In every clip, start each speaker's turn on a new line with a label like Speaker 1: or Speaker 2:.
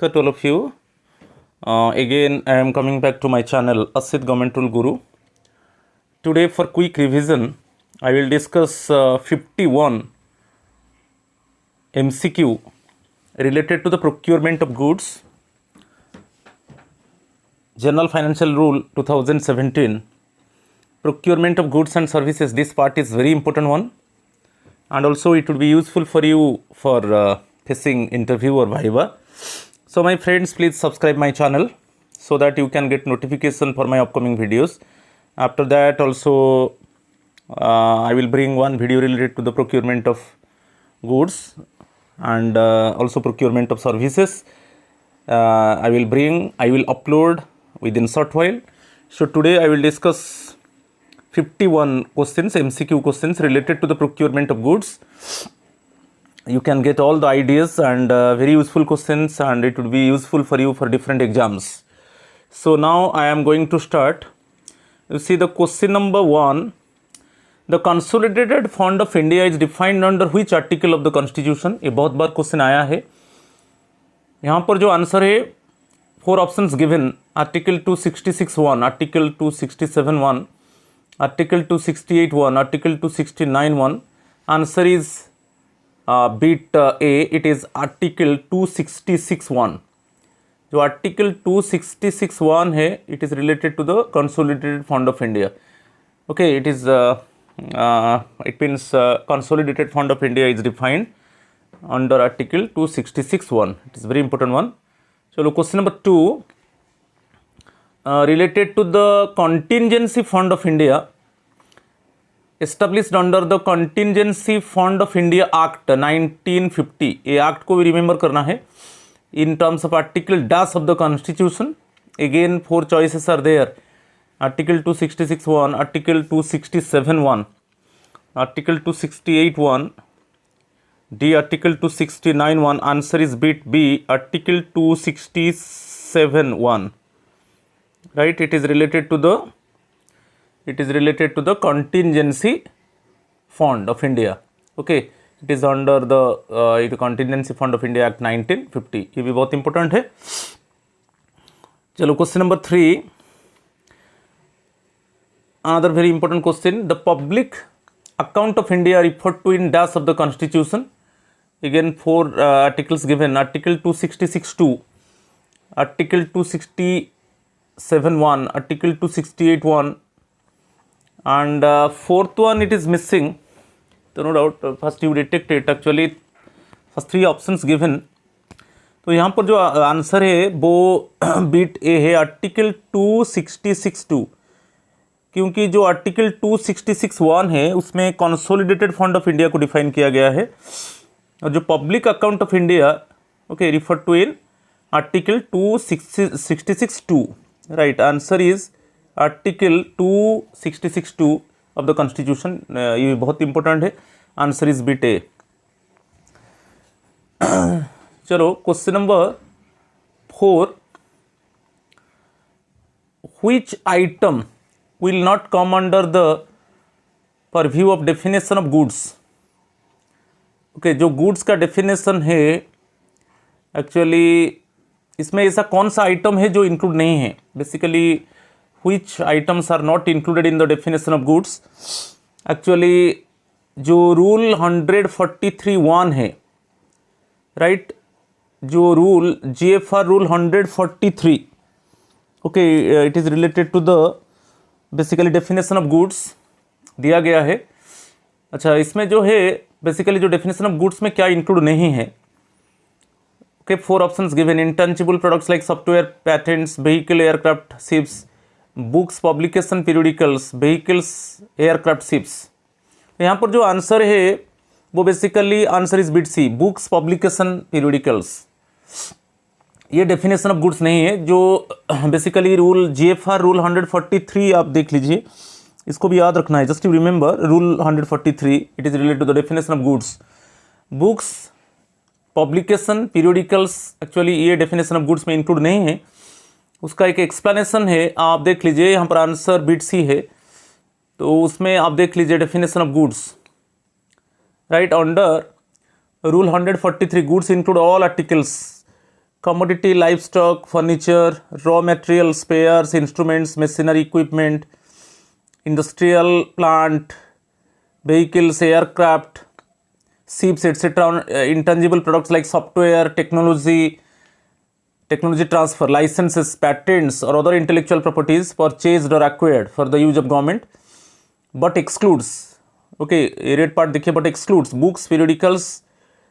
Speaker 1: Namaskar to all of you. Again, I am coming back to my channel Asit Government Rule Guru. Today, for quick revision, I will discuss 51 MCQ related to the procurement of goods. General Financial Rule 2017. Procurement of goods and services. This part is very important one, and also it would be useful for you for facing interview or viva. So my friends, please subscribe my channel so that you can get notification for my upcoming videos. After that also I will bring one video related to the procurement of goods and also procurement of services. I will upload within short while. So today I will discuss 51 questions, MCQ questions related to the procurement of goods. You can get all the ideas and very useful questions, and it would be useful for you for different exams. So now I am going to start. You see the question number 1. The Consolidated Fund of India is defined under which article of the Constitution? ये बहुत बार question आया है. यहाँ पर जो answer है 4 options given. Article 266(1), article 267(1), article 268(1), article 269(1). Answer is beat A, it is article 266(1). जो article 266(1) है, it is related to the consolidated fund of India. Okay, it is it means consolidated fund of India is defined under article 266(1). It is very important one. चलो question number 2. Related to the contingency fund of India established under the Contingency Fund of India Act 1950. ये act को भी remember करना है. In terms of article dash of the Constitution, again 4 choices are there. Article 266(1), article 267(1), article 268(1), D, article 269(1). Answer is bit B, article 267(1). Right? It is related to the Contingency Fund of India. Okay, it is under the Contingency Fund of India Act 1950. ये भी बहुत important है. चलो question number 3. Another very important question. The public account of India referred to in dash of the Constitution. Again 4 articles given. Article 266(2), article 267(1), article 268(1). And fourth one it is missing, so no doubt first you detect it. Actually first 3 options given. तो यहाँ पर जो answer है वो beat A है, article 266(2). क्योंकि जो article 266(1) है उसमें कंसोलिडेटेड फंड ऑफ इंडिया को डिफाइन किया गया है, और जो public account of India okay refer to in article 266(2). Right, answer is article 266(2) of the constitution. ये बहुत इंपॉर्टेंट है. Answer is bit A. चलो question number 4. Which item will not come under the purview of definition of goods? Okay, जो goods का definition है actually इसमें ऐसा कौन सा आइटम है जो इंक्लूड नहीं है? Basically which items are not included in the definition of goods? Actually जो रूल 143(1) है, राइट, जो rule GFR rule 143, okay, it is related to the basically definition of goods दिया गया है. अच्छा, इसमें जो है बेसिकली जो डेफिनेशन ऑफ गुड्स में क्या इंक्लूड नहीं है? Okay, 4 options given. Intangible products like software, patents, vehicle, aircraft, ships, books, publication, periodicals, vehicles, aircraft, ships. यहाँ पर जो आंसर है वो basically answer is bit C, books, publication, periodicals. ये डेफिनेशन ऑफ गुड्स नहीं है. जो बेसिकली रूल GFR रूल 143 आप देख लीजिए, इसको भी याद रखना है. Just you remember rule 143, it is related to the definition of goods. Books, publication, periodicals actually ये डेफिनेशन ऑफ गुड्स में इंक्लूड नहीं है. उसका एक एक्सप्लेनेशन है, आप देख लीजिए. यहाँ पर आंसर बिट सी है, तो उसमें आप देख लीजिए definition of goods. Right, under Rule 143, goods include all articles commodity, livestock, furniture, raw material, spares, instruments, machinery, equipment, industrial plant, vehicles, aircraft, ships, etc. Intangible products like software, technology transfer, licenses, patents, or other intellectual properties purchased or acquired for the use of government, but excludes, okay, red part देखिए, but excludes books, periodicals,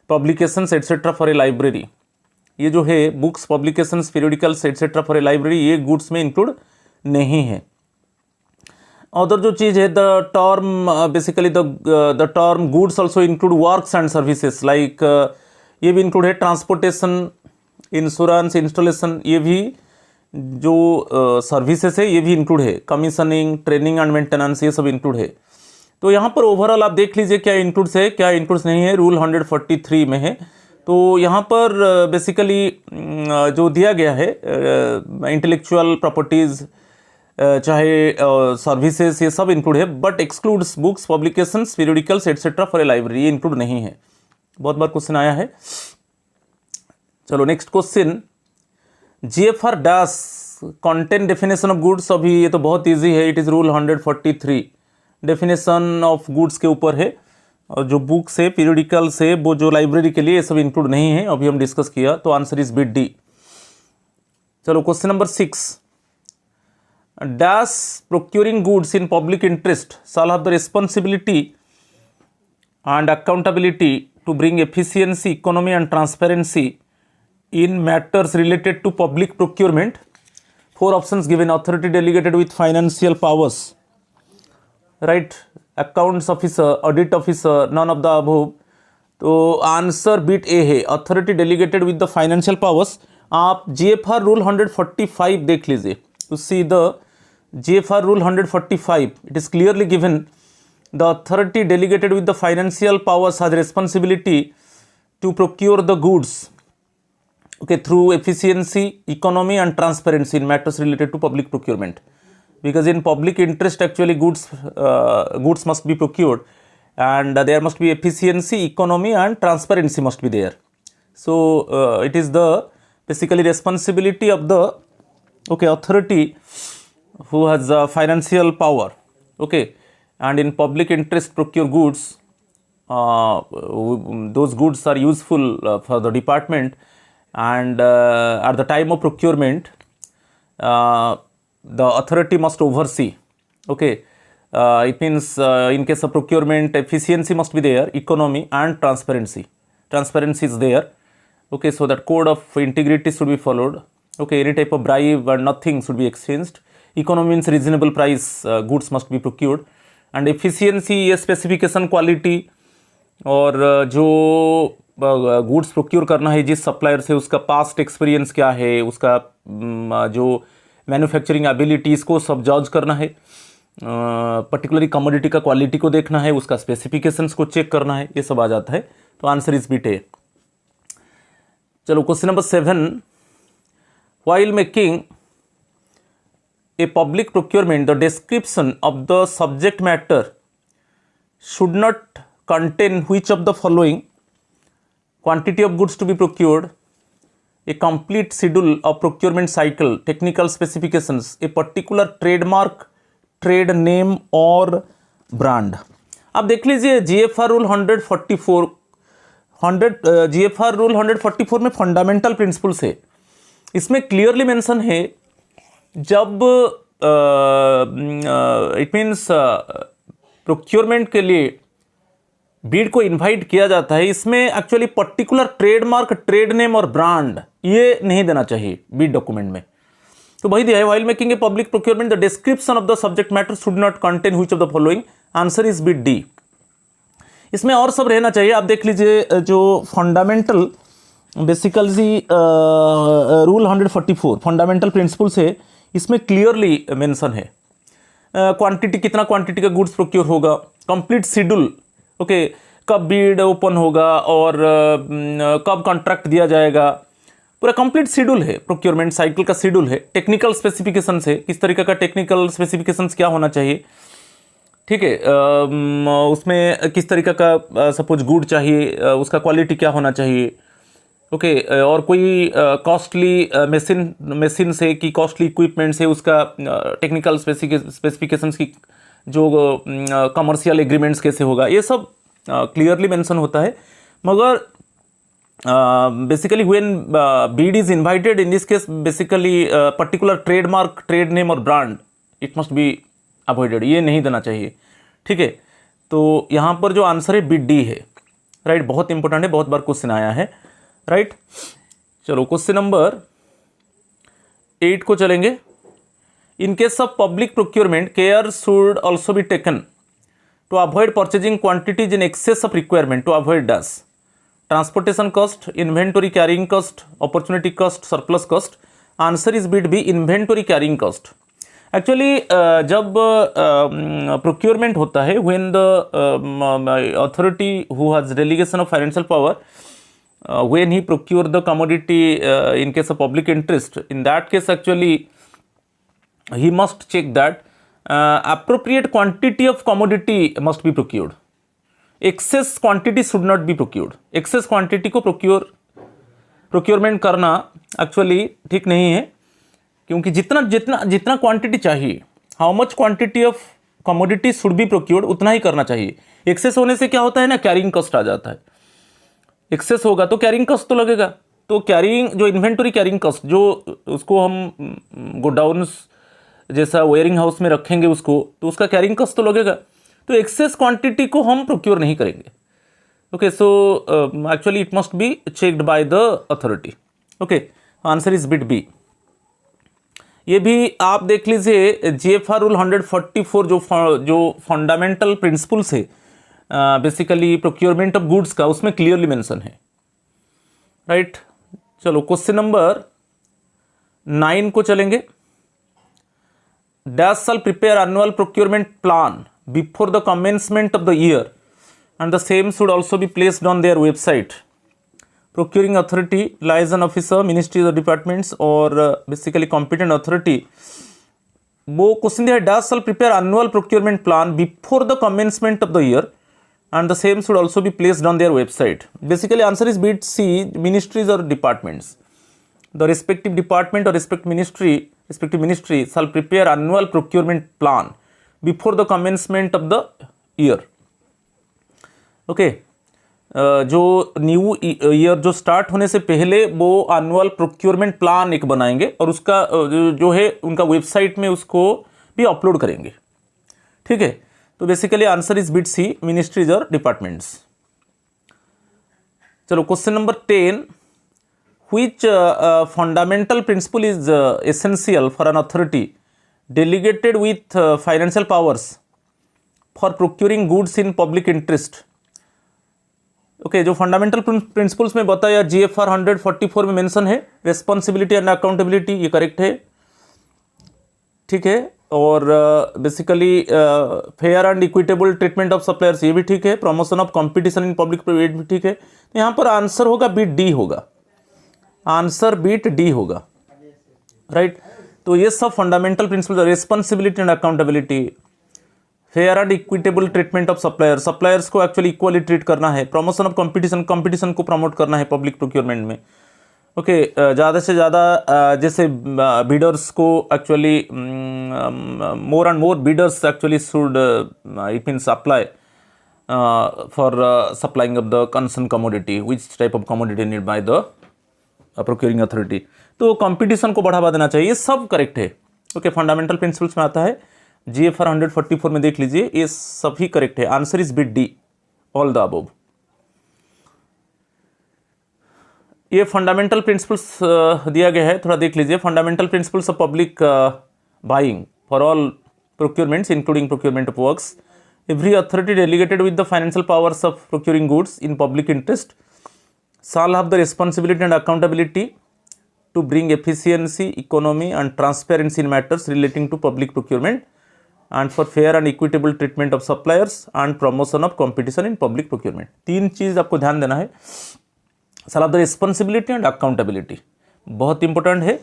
Speaker 1: publications, etc. for a library. ये जो है books, publications, periodicals etcetera for a library, ये goods में include नहीं है. Other जो चीज़ है, the term basically the term goods also include works and services, like ये भी इंक्लूड है. ट्रांसपोर्टेशन, इंश्योरेंस, इंस्टॉलेशन, ये भी जो सर्विसेज है ये भी इंक्लूड है. कमीशनिंग, ट्रेनिंग एंड मेंटेनेंस, ये सब इंक्लूड है. तो यहाँ पर ओवरऑल आप देख लीजिए क्या इंक्लूड्स है, क्या इंक्लूड्स नहीं है. रूल 143 में है. तो यहाँ पर बेसिकली जो दिया गया है इंटेलेक्चुअल प्रॉपर्टीज़ चाहे सर्विसेज, ये सब इंक्लूड है, but excludes books, publications, periodicals etcetera for a library, ये इंक्लूड नहीं है. बहुत बार क्वेश्चन आया है. चलो next question, GFR dash content definition of goods. अभी ये तो बहुत इजी है, it is rule 143. Definition of goods के ऊपर है, और जो बुक्स है, पीरियडिकल्स है, वो जो लाइब्रेरी के लिए ये सब इंक्लूड नहीं है, अभी हम डिस्कस किया. तो आंसर इज बिट डी. चलो question number 6, dash procuring goods in public interest shall have the responsibility and accountability to bring efficiency, economy and transparency in matters related to public procurement. 4 options given: authority delegated with financial powers, right, accounts officer, audit officer, none of the above. तो answer bit A है, authority delegated with the financial powers. आप GFR rule 145 देख लीजिए, to see the GFR rule 145. It is clearly given, the authority delegated with the financial powers has responsibility to procure the goods, okay, through efficiency, economy and transparency in matters related to public procurement. Because in public interest actually goods must be procured, and there must be efficiency, economy and transparency must be there. So it is the basically responsibility of the authority who has financial power, okay, and in public interest procure goods. Those goods are useful for the department, and at the time of procurement the authority must oversee, okay. It means in case of procurement, efficiency must be there, economy and transparency is there, okay. So that code of integrity should be followed, okay. Any type of bribe and nothing should be exchanged. Economy means reasonable price goods must be procured, and efficiency ये specification, quality, और जो goods procure करना है जिस supplier से, उसका past experience क्या है, उसका जो मैन्युफैक्चरिंग एबिलिटीज़ को सब जज करना है, पर्टिकुलरली कमोडिटी का क्वालिटी को देखना है, उसका स्पेसिफिकेशंस को चेक करना है, ये सब आ जाता है. तो आंसर इज बिट ए. चलो question number 7, while making a public procurement the description of the subject matter should not contain which of the following: quantity of goods to be procured, a complete schedule of procurement cycle, technical specifications, a particular trademark, trade name और brand. अब देख लीजिए GFR rule 144, GFR rule 144 में fundamental principles है. इसमें clearly mention है, जब it means procurement के लिए बीड को इनवाइट किया जाता है, इसमें actually particular trademark, trade name और ब्रांड ये नहीं देना चाहिए बीड डॉक्यूमेंट में. तो वही दिया है, while making a public procurement the description of the subject matter should not contain which of the following. Answer is bit D. इसमें और सब रहना चाहिए. आप देख लीजिए जो fundamental basically rule 144 fundamental principles है, इसमें क्लियरली मेंशन है क्वांटिटी, कितना क्वांटिटी का गुड्स प्रोक्योर होगा, कंप्लीट शेड्यूल, ओके, कब बीड ओपन होगा और कब कॉन्ट्रैक्ट दिया जाएगा, पूरा कंप्लीट शेड्यूल है, प्रोक्योरमेंट साइकिल का शेड्यूल है. टेक्निकल स्पेसिफिकेशंस है, किस तरीके का टेक्निकल स्पेसिफिकेशंस क्या होना चाहिए, ठीक है, उसमें किस तरीके का सपोज गुड चाहिए, उसका क्वालिटी क्या होना चाहिए, ओके और कोई कॉस्टली मशीन से कि कॉस्टली इक्विपमेंट से उसका टेक्निकल स्पेसिफिकेशंस की जो कमर्शियल एग्रीमेंट्स कैसे होगा, ये सब क्लियरली मेंशन होता है. मगर basically when bid is invited, in this case basically particular trademark, trade name और brand, it must be avoided, ये नहीं देना चाहिए. ठीक है, तो यहाँ पर जो आंसर है बिट डी है. राइट, बहुत इंपॉर्टेंट है, बहुत बार क्वेश्चन आया है. राइट, चलो क्वेश्चन नंबर 8 को चलेंगे. In case of public procurement, care should also be taken to avoid purchasing quantities in excess of requirement to avoid dash transportation cost, inventory carrying cost, opportunity cost, surplus cost. Answer is bit B, inventory carrying cost. Actually जब procurement होता है, when the authority who has delegation of financial power, when he procure the commodity in case of public interest, in that case actually he must check that appropriate quantity of commodity must be procured. Excess quantity should not be procured. Excess quantity को procurement करना actually ठीक नहीं है, क्योंकि जितना quantity चाहिए, how much quantity of commodity should be procured, उतना ही करना चाहिए. Excess होने से क्या होता है ना, कैरिंग कॉस्ट आ जाता है. एक्सेस होगा तो कैरिंग कॉस्ट तो लगेगा. तो कैरिंग जो इन्वेंटरी कैरिंग कॉस्ट, जो उसको हम गोडाउन्स जैसा वेयरिंग हाउस में रखेंगे उसको, तो उसका कैरिंग कॉस्ट तो लगेगा. तो एक्सेस क्वांटिटी को हम प्रोक्योर नहीं करेंगे. Okay, so actually it must be checked by the authority. Okay, answer is bit B. ये भी आप देख लीजिए, GFR रूल 144 जो फंडामेंटल प्रिंसिपल्स है बेसिकली प्रोक्योरमेंट ऑफ गुड्स का, उसमें क्लियरली मेंशन है. राइट, चलो क्वेश्चन नंबर 9 को चलेंगे. Dash shall prepare annual procurement plan before the commencement of the year and the same should also be placed on their website. Procuring authority, liaison officer, ministries और departments और basically competent authority. वो question दिया है, dash shall prepare annual procurement plan before the commencement of the year and the same should also be placed on their website. Basically answer is bit C, ministries or departments. The respective department or respective ministry shall prepare annual procurement plan before the commencement of the year. Okay, जो new year जो start होने से पहले वो annual procurement plan एक बनाएंगे और उसका जो है उनका वेबसाइट में उसको भी अपलोड करेंगे. ठीक है, तो basically answer is bit C, ministries और डिपार्टमेंट्स. चलो question number 10. Which fundamental principle is essential for an authority delegated with financial powers for procuring goods in public interest. Okay, जो फंडामेंटल प्रिंसिपल्स में बताया GFR 144 में mention है, responsibility and accountability, ये correct है. ठीक है, और basically fair and equitable treatment of suppliers, ये भी ठीक है. Promotion of competition in public private भी ठीक है. तो यहाँ पर आंसर होगा बिट डी होगा. आंसर बिट डी होगा. राइट, तो ये सब fundamental principle, responsibility and accountability, fair and equitable treatment of suppliers, suppliers को एक्चुअली इक्वली ट्रीट करना है. प्रमोशन ऑफ कंपटीशन, कंपटीशन को प्रमोट करना है पब्लिक प्रोक्योरमेंट में. ओके, ज़्यादा से ज़्यादा जैसे बिडर्स को actually more and more bidders actually should it means apply for supplying of the concern commodity, which type of commodity need by the procuring authority. तो कंपटीशन को बढ़ावा देना चाहिए. ये सब करेक्ट है. ओके, फंडामेंटल प्रिंसिपल्स में आता है. GFR 144 में देख लीजिए, ये सभी करेक्ट है. Answer is bit D, all the above. ये फंडामेंटल प्रिंसिपल्स दिया गया है, थोड़ा देख लीजिए. Fundamental principles of public buying for all procurements including procurement of works. Every authority delegated with the financial powers of procuring goods in public interest shall have the responsibility and accountability to bring efficiency, economy and transparency in matters relating to public procurement and for fair and equitable treatment of suppliers and promotion of competition in public procurement. 3 चीज़ आपको ध्यान देना है. shall have the responsibility and accountability बहुत important है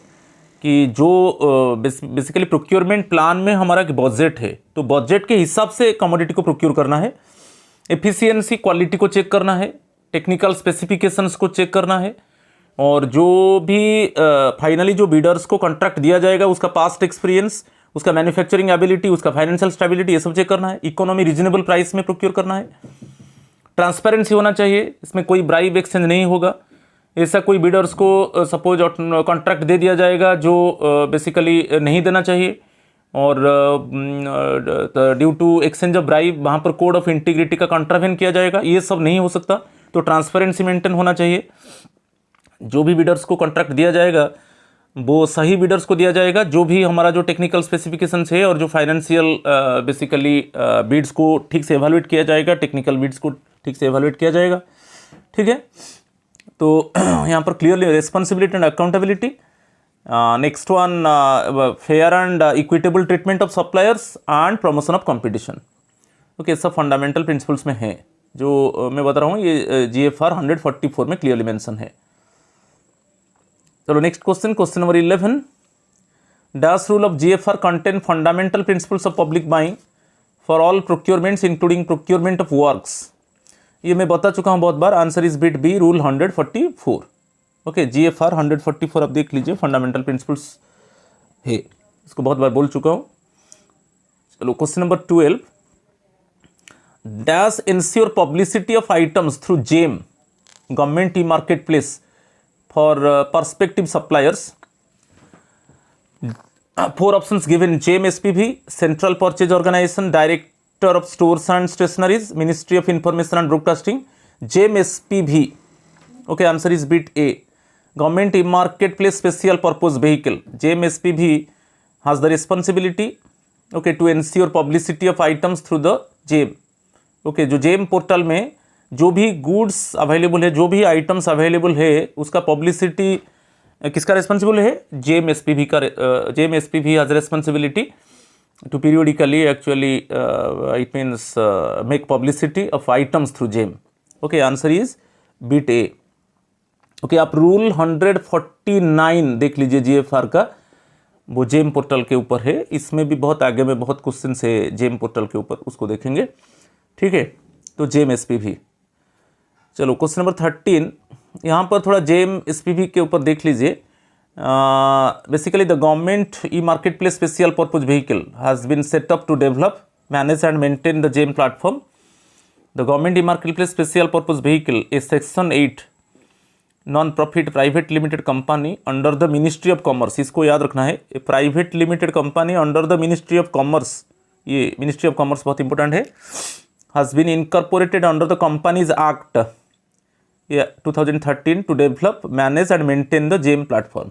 Speaker 1: कि जो basically procurement plan में हमारा बजट है, तो बजट के हिसाब से कमोडिटी को प्रोक्योर करना है. एफिशिएंसी, क्वालिटी को चेक करना है. टेक्निकल स्पेसिफिकेशंस को चेक करना है. और जो भी फाइनली जो बिडर्स को कॉन्ट्रैक्ट दिया जाएगा उसका पास्ट एक्सपीरियंस, उसका मैन्युफैक्चरिंग एबिलिटी, उसका फाइनेंशियल स्टेबिलिटी, ये सब चेक करना है। इकोनॉमी रीजनेबल प्राइस में प्रोक्योर करना है। ट्रांसपेरेंसी होना चाहिए, इसमें कोई ब्राइब एक्सचेंज नहीं होगा। ऐसा कोई बिडर्स को सपोज कॉन्ट्रैक्ट दे दिया जाएगा जो बेसिकली नहीं देना चाहिए, और due to exchange of bribe वहाँ पर कोड ऑफ इंटीग्रिटी का कॉन्ट्रावेन किया जाएगा, ये सब नहीं हो सकता। तो ट्रांसपेरेंसी मेंटेन होना चाहिए। जो भी बिडर्स को कॉन्ट्रैक्ट दिया जाएगा वो सही बिडर्स को दिया जाएगा, जो भी हमारा जो टेक्निकल स्पेसिफिकेशंस है और जो फाइनेंशियल बेसिकली बिड्स को ठीक से एवेलुएट किया जाएगा, टेक्निकल बिड्स को ठीक से एवेलुएट किया जाएगा। ठीक है, तो यहाँ पर clearly responsibility and accountability. Next one, fair and equitable treatment of suppliers and promotion of competition. Okay, सब फंडामेंटल प्रिंसिपल्स में है जो मैं बता रहा हूँ, ये GFR 144 में क्लियरली मेंशन है। चलो next question, question number 11। Dash rule of GFR contain fundamental principles of public buying for all procurements including procurement of works. ये मैं बता चुका हूँ बहुत बार। Answer is bit B, rule 144। Okay, GFR 144 आप देख लीजिए, फंडामेंटल प्रिंसिपल्स है, इसको बहुत बार बोल चुका हूँ। चलो question number 12। Dash ensure publicity of items through GeM government e market place for prospective suppliers. 4 options given: JAM SPV, Central Purchase Organization, Director of Stores and Stationaries, Ministry of Information and Broadcasting. JAM SPV. Okay, answer is bit A. Government e-marketplace special purpose vehicle. JAM SPV has the responsibility, okay, to ensure publicity of items through the JAM. Okay, जो JAM portal में जो भी goods available है, जो भी items available है, उसका publicity किसका रिस्पॉन्सिबल है? JAM SPV का। JAM SPV has responsibility to periodically actually it means make publicity of items through JAM। Okay, answer is bit A. Okay, आप रूल 149 देख लीजिए GFR का, वो JAM पोर्टल के ऊपर है। इसमें भी बहुत आगे में बहुत क्वेश्चन है JAM पोर्टल के ऊपर, उसको देखेंगे। ठीक है, तो JAM SPV। चलो क्वेश्चन नंबर 13, यहाँ पर थोड़ा JAM SPV के ऊपर देख लीजिए। Basically the government e market place special purpose vehicle has been set up to develop, manage and maintain the JAM platform. The government e market place special purpose vehicle a section 8 non profit private limited company under the ministry of commerce. इसको याद रखना है, private limited company under the ministry of commerce. ये ministry of commerce बहुत important है। Has been incorporated under the companies act 2013 to develop, manage and maintain the JAM platform.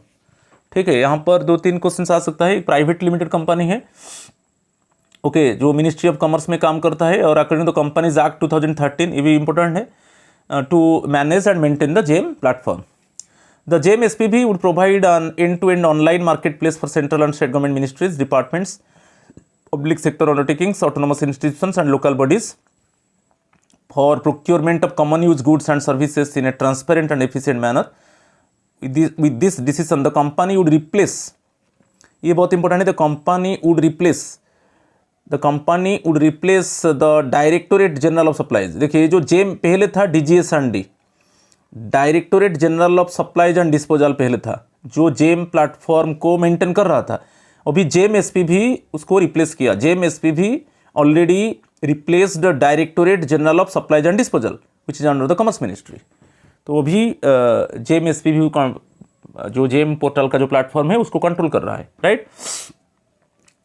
Speaker 1: ठीक है, यहाँ पर 2-3 क्वेश्चन आ सकता है। एक प्राइवेट लिमिटेड कंपनी है, ओके, जो मिनिस्ट्री ऑफ कॉमर्स में काम करता है, और अकॉर्डिंग टू कंपनीज एक्ट 2013, ये भी इंपॉर्टेंट है, to manage and maintain the JAM platform. The JAM SPV would provide an end-to-end online marketplace for central and state government ministries, departments, public sector undertakings, autonomous institutions and local bodies for procurement of common use goods and services in a transparent and efficient manner. With this decision, the company would replace, ये बहुत important है, the company would replace the Directorate General of Supplies। देखिए, जो JAM पहले था DGS&D, directorate general of supplies and disposal पहले था, जो JAM प्लेटफॉर्म को मेंटेन कर रहा था। अभी JAM SPV उसको रिप्लेस किया। JAM SPV already replaced directorate general of supplies and disposal which is under the commerce ministry. तो अभी JAM SPV जो JAM पोर्टल का जो प्लेटफॉर्म है उसको कंट्रोल कर रहा है, राइट।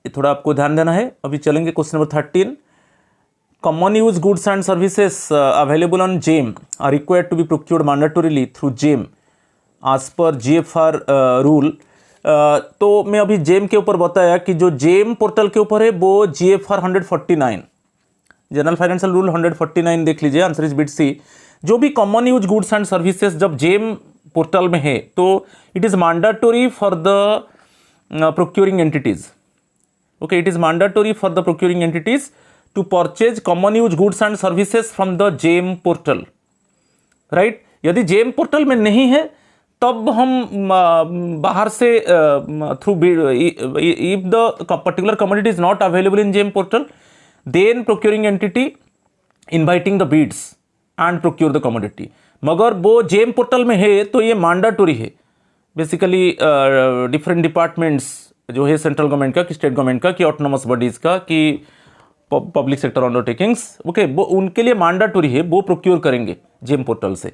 Speaker 1: ये थोड़ा आपको ध्यान देना है। अभी चलेंगे question number 13। Common use goods and services available on JAM are required to be procured mandatorily through JAM as per GFR rule. तो मैं अभी JAM के ऊपर बताया कि जो JAM पोर्टल के ऊपर है वो GFR 149, जनरल फाइनेंशियल रूल 149 देख लीजिए। Answer is bit C. जो भी common use goods and services जब JAM पोर्टल में है तो it is mandatory for the procuring entities. Okay, it is mandatory for the procuring entities to purchase common use goods and services from the JAM portal, right. यदि JAM portal में नहीं है तब हम बाहर से through, if the particular commodity is not available in JAM portal, then procuring entity inviting the bids and procure the commodity। मगर वो जेम पोर्टल में है तो ये मैंडेटरी है बेसिकली डिफरेंट डिपार्टमेंट्स जो है सेंट्रल गवर्नमेंट का कि स्टेट गवर्नमेंट का कि ऑटोनोमस बॉडीज़ का कि पब्लिक सेक्टर अंडरटेकिंग्स ओके वो उनके लिए मैंडेटरी है, वो प्रोक्योर करेंगे जेम पोर्टल से।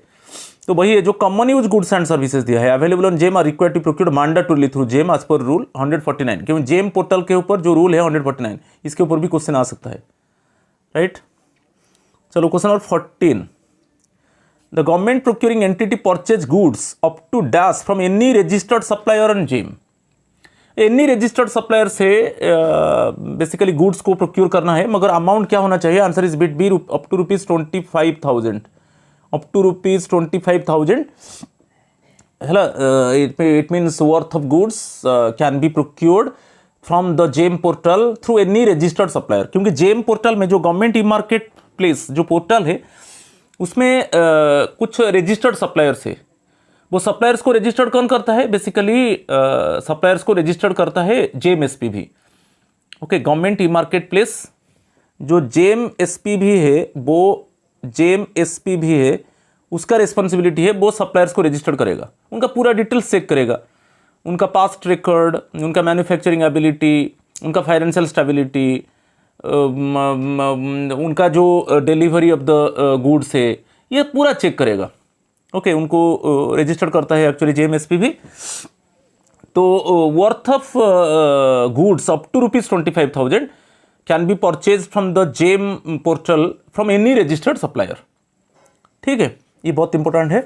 Speaker 1: तो वही है जो common use goods and services दिया है available on GeM are required to procure mandatorily through GeM as per rule 149, क्योंकि जेम पोर्टल के ऊपर जो रूल है 149 इसके ऊपर भी क्वेश्चन आ सकता है, राइट। चलो question number 14, the government procuring entity purchase goods up to dash from any registered supplier on GeM. Any registered supplier से बेसिकली गुड्स को प्रोक्योर करना है, मगर अमाउंट क्या होना चाहिए? Answer is bit B up to ₹25,000, up to ₹25,000 है। It means worth of goods can be procured from the GeM portal through any registered supplier, क्योंकि जेम पोर्टल में जो गवर्नमेंट ई मार्केट प्लेस जो portal है उसमें कुछ registered suppliers है। वो सप्लायर्स को रजिस्टर्ड कौन करता है? बेसिकली सप्लायर्स को रजिस्टर्ड करता है GeM SPV. Okay, government e market place जो जेम एसपीवी है, वो जेम एसपीवी है, उसका रिस्पॉन्सिबिलिटी है वो सप्लायर्स को रजिस्टर्ड करेगा, उनका पूरा डिटेल्स चेक करेगा, उनका पास्ट रिकॉर्ड, उनका मैन्युफैक्चरिंग एबिलिटी, उनका फाइनेंशियल स्टेबिलिटी, उनका जो डिलीवरी ऑफ द गुड्स है, ये पूरा चेक करेगा। ओके, उनको रजिस्टर्ड करता है एक्चुअली जेएमएसपीबी। तो worth of goods up to ₹25,000 can be purchase from the GeM portal from any registered supplier. ठीक है, ये बहुत इंपॉर्टेंट है।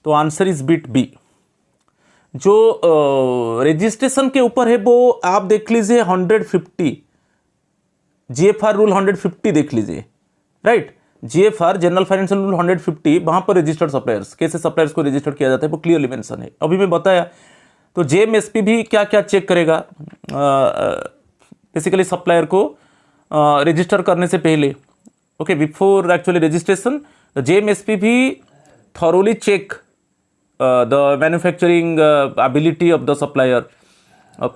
Speaker 1: तो आंसर इज बिट बी। जो रजिस्ट्रेशन के ऊपर है वो आप देख लीजिए 150 जीएफआर रूल 150 देख लीजिए, right. GFR general financial rule 150, वहां पर रजिस्टर्ड सप्लायर्स, कैसे सप्लायर्स को रजिस्टर्ड किया जाता है वो क्लियरली मेंशन है, अभी मैं बताया। तो जेएमएसपी भी क्या क्या चेक करेगा? बेसिकली सप्लायर को रजिस्टर करने से पहले, ओके, बिफोर एक्चुअली रजिस्ट्रेशन, जेएमएसपी भी thoroughly check the manufacturing ability of the supplier,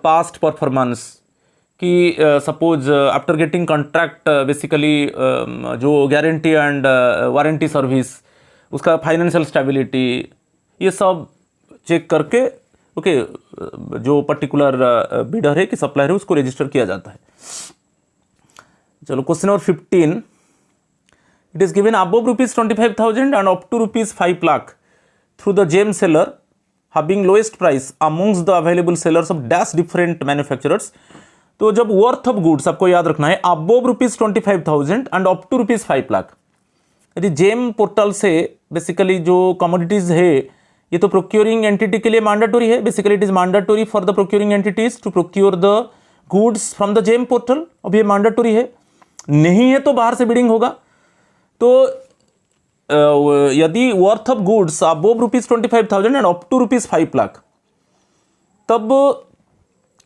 Speaker 1: past performance कि suppose after getting contract basically जो गारंटी एंड वारंटी सर्विस, उसका फाइनेंशियल स्टेबिलिटी, ये सब चेक करके ओके जो पर्टिकुलर बिडर है कि सप्लायर है उसको रजिस्टर किया जाता है। चलो question number 15, it is given above ₹25,000 and up to ₹5 lakh through the GeM seller having lowest price amongst the available sellers of dash different manufacturers. तो जब वर्थ ऑफ गुड्स आपको याद रखना है above ₹25,000 and up to ₹5 lakh, यदि GeM portal से basically जो commodities है ये तो प्रोक्योरिंग एंटिटी के लिए मैंडेटरी है। Basically it is mandatory for the procuring entities to procure the goods from the GeM portal. अब ये मैंडेटरी है, नहीं है तो बाहर से बिडिंग होगा। तो यदि worth of goods above ₹25,000 and up to ₹5 lakh, तब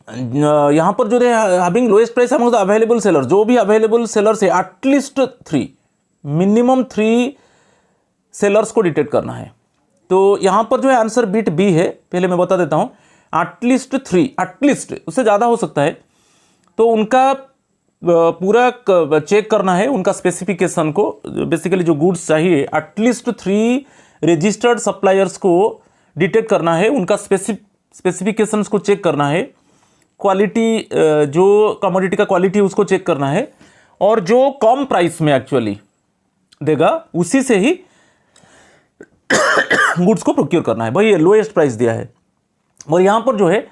Speaker 1: यहां पर जो having lowest price among the available seller, जो भी अवेलेबल सेलर्स है एटलीस्ट 3, मिनिमम 3 सेलर्स को डिटेक्ट करना है। तो यहां पर जो है आंसर बिट बी है, पहले मैं बता देता हूं, एटलीस्ट 3, एटलीस्ट उससे ज्यादा हो सकता है। तो उनका पूरा चेक करना है, उनका स्पेसिफिकेशन को, बेसिकली जो गुड्स चाहिए एटलीस्ट 3 रजिस्टर्ड सप्लायर्स को डिटेक्ट करना है, उनका स्पेसिफिकेशंस को चेक करना है, क्वालिटी जो कमोडिटी का क्वालिटी उसको चेक करना है, और जो कम प्राइस में एक्चुअली देगा उसी से ही गुड्स को प्रोक्योर करना है। भाई ये लोएस्ट प्राइस दिया है, और यहां पर जो है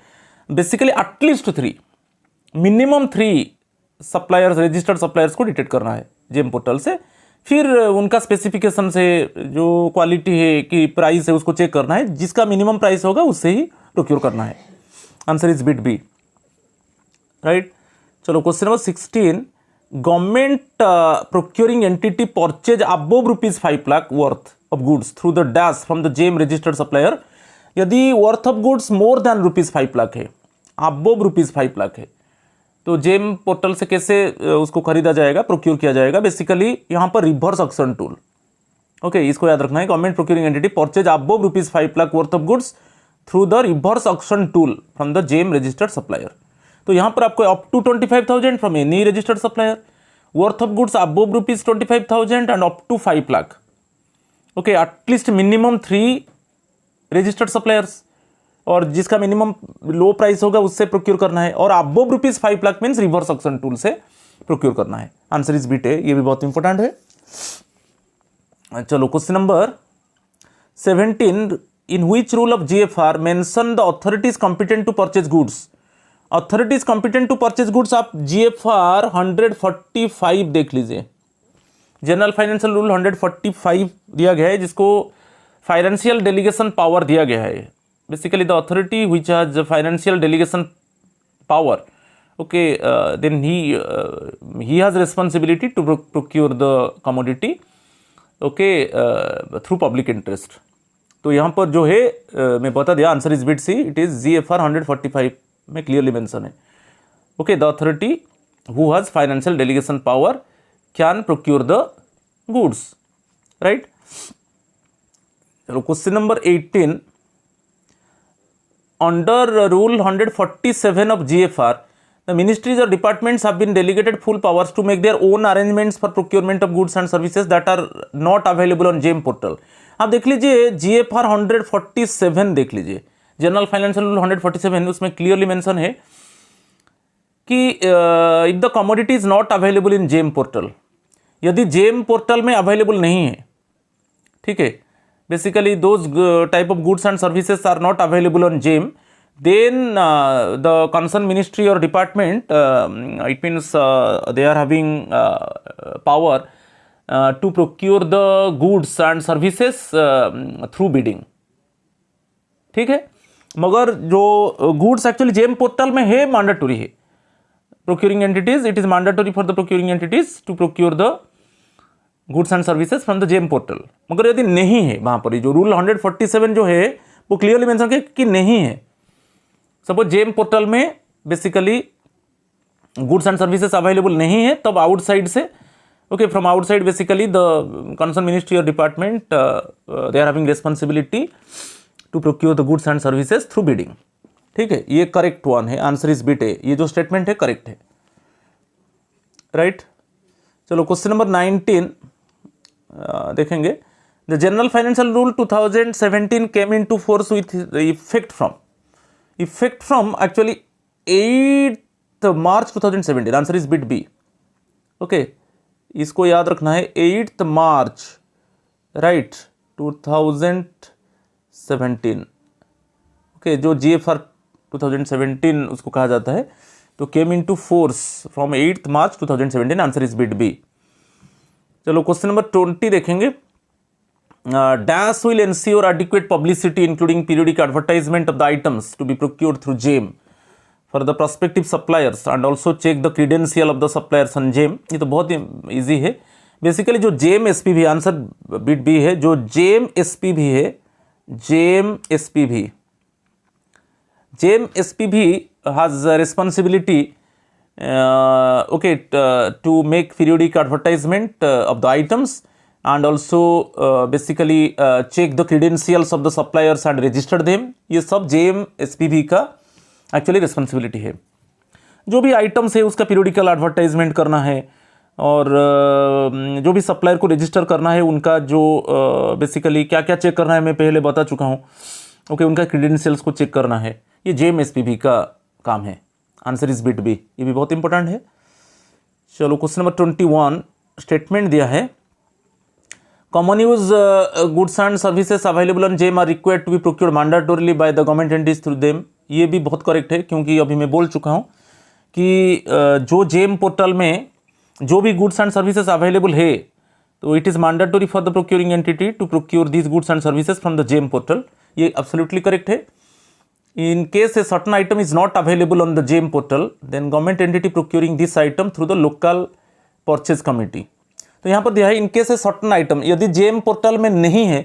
Speaker 1: basically at least 3, minimum 3 suppliers, registered suppliers को डिटेक्ट करना है जेम पोर्टल से। फिर उनका स्पेसिफिकेशन से जो क्वालिटी है कि प्राइस है उसको चेक करना है, जिसका मिनिमम प्राइस होगा उससे ही प्रोक्योर करना है। Answer is bit B, right. चलो question number 16, government procuring entity purchase above ₹5 lakh worth of goods through the dash from the GeM registered supplier. यदि worth of goods more than ₹5 lakh है, above ₹5 lakh है, तो GeM portal से कैसे उसको खरीदा जाएगा, प्रोक्योर किया जाएगा? बेसिकली यहां पर रिवर्स ऑक्शन टूल, ओके, इसको याद रखना है। Government procuring entity purchase above ₹5 lakh worth of goods through the reverse auction tool from the GeM registered supplier. तो यहां पर आपको up to 25,000 from any registered supplier, worth of goods above ₹25,000 and up to 5 lakh, okay, at least minimum 3 registered suppliers, और जिसका minimum लो price होगा उससे procure करना है, और above ₹5 lakh means reverse auction tool से प्रोक्योर करना है। आंसर इज बीट है, ये भी बहुत इंपॉर्टेंट है। चलो question number 17, in which rule of GFR mention the authorities competent to purchase goods. Authorities competent to purchase goods आप जीएफआर 145 देख लीजिए, जनरल फाइनेंशियल रूल 145 दिया गया है, जिसको फाइनेंशियल डेलीगेशन पावर दिया गया है। Basically the authority which has financial delegation power, okay, then he has responsibility to procure the commodity, okay, through public interest। तो यहाँ पर जो है मैं बता दिया, answer is bit C, it is GFR 145 में क्लियरली मेंशन है। Okay, the authority who has financial delegation power can procure the goods, right. चलो question number 18, under rule 147 of GFR, the ministries or departments have been delegated full powers to make their own arrangements for procurement of goods and services that are not available on GEM portal। आप देख लीजिए GFR 147 देख लीजिए, general financial rule 147, उसमें clearly mention है कि if the commodity is not available in GeM portal, यदि GeM portal में अवेलेबल नहीं है, ठीक है, basically those type of goods and services are not available on GeM, then the concerned ministry or department, it means they are having power to procure the goods and services through bidding, ठीक है। मगर जो goods actually GeM portal में है mandatory है, procuring entities, it is mandatory for the procuring entities to procure the goods and services from the GeM portal. मगर यदि नहीं है, वहाँ पर जो रूल 147 जो है वो क्लियरली मेंशन कि नहीं है। सपोज जेम पोर्टल में basically goods and services available नहीं है, तब आउटसाइड से, okay, from outside basically the concern ministry और department they are having responsibility to procure the goods and services through bidding, ठीक है। ये करेक्ट वन है, आंसर इज बिट है, ये जो स्टेटमेंट है करेक्ट है, राइट। चलो क्वेश्चन नंबर 19 देखेंगे। The general financial rule 2017 came into force with effect from actually 8 March 2017, answer is bit B, okay, इसको याद रखना है, 8 मार्च, राइट, 2017, ओके, जो जीएफआर 2017 उसको कहा जाता है, तो came into force from 8 March 2017, answer is bit B. चलो क्वेश्चन नंबर 20 देखेंगे। Dash will ensure adequate publicity including periodic advertisement of the items to be procured through GEM for the prospective suppliers and also check the credential of the suppliers on GEM। ये तो बहुत easy है, basically जो GEM SPV, answer bit B है, जो GEM SPV है, GEM SPV has responsibility okay to make periodic advertisement of the items and also basically check the credentials of the suppliers and register them। ये सब GeM SPV का actually responsibility है। जो भी items है उसका periodical advertisement करना है, और जो भी सप्लायर को रजिस्टर करना है उनका जो बेसिकली क्या क्या चेक करना है मैं पहले बता चुका हूँ, ओके, उनका क्रेडेंशियल्स को चेक करना है, ये जेम एसपीवी का काम है। आंसर इज बिट बी, ये भी बहुत इंपॉर्टेंट है। चलो क्वेश्चन नंबर 21 स्टेटमेंट दिया है, common use goods and services available on GeM are required to be procured mandatorily by the government entities through them. ये भी बहुत करेक्ट है, क्योंकि अभी मैं बोल चुका हूँ कि जो जेम पोर्टल में जो भी गुड्स एंड सर्विसेज अवेलेबल है, तो it is mandatory for the procuring entity to procure this goods and services from the GeM portal. ये एब्सोल्युटली करेक्ट है। In case a certain item is not available on the GEM portal, then government entity procuring this item through the local purchase committee। तो यहाँ पर दिया है, in case a certain item, यदि GEM portal में नहीं है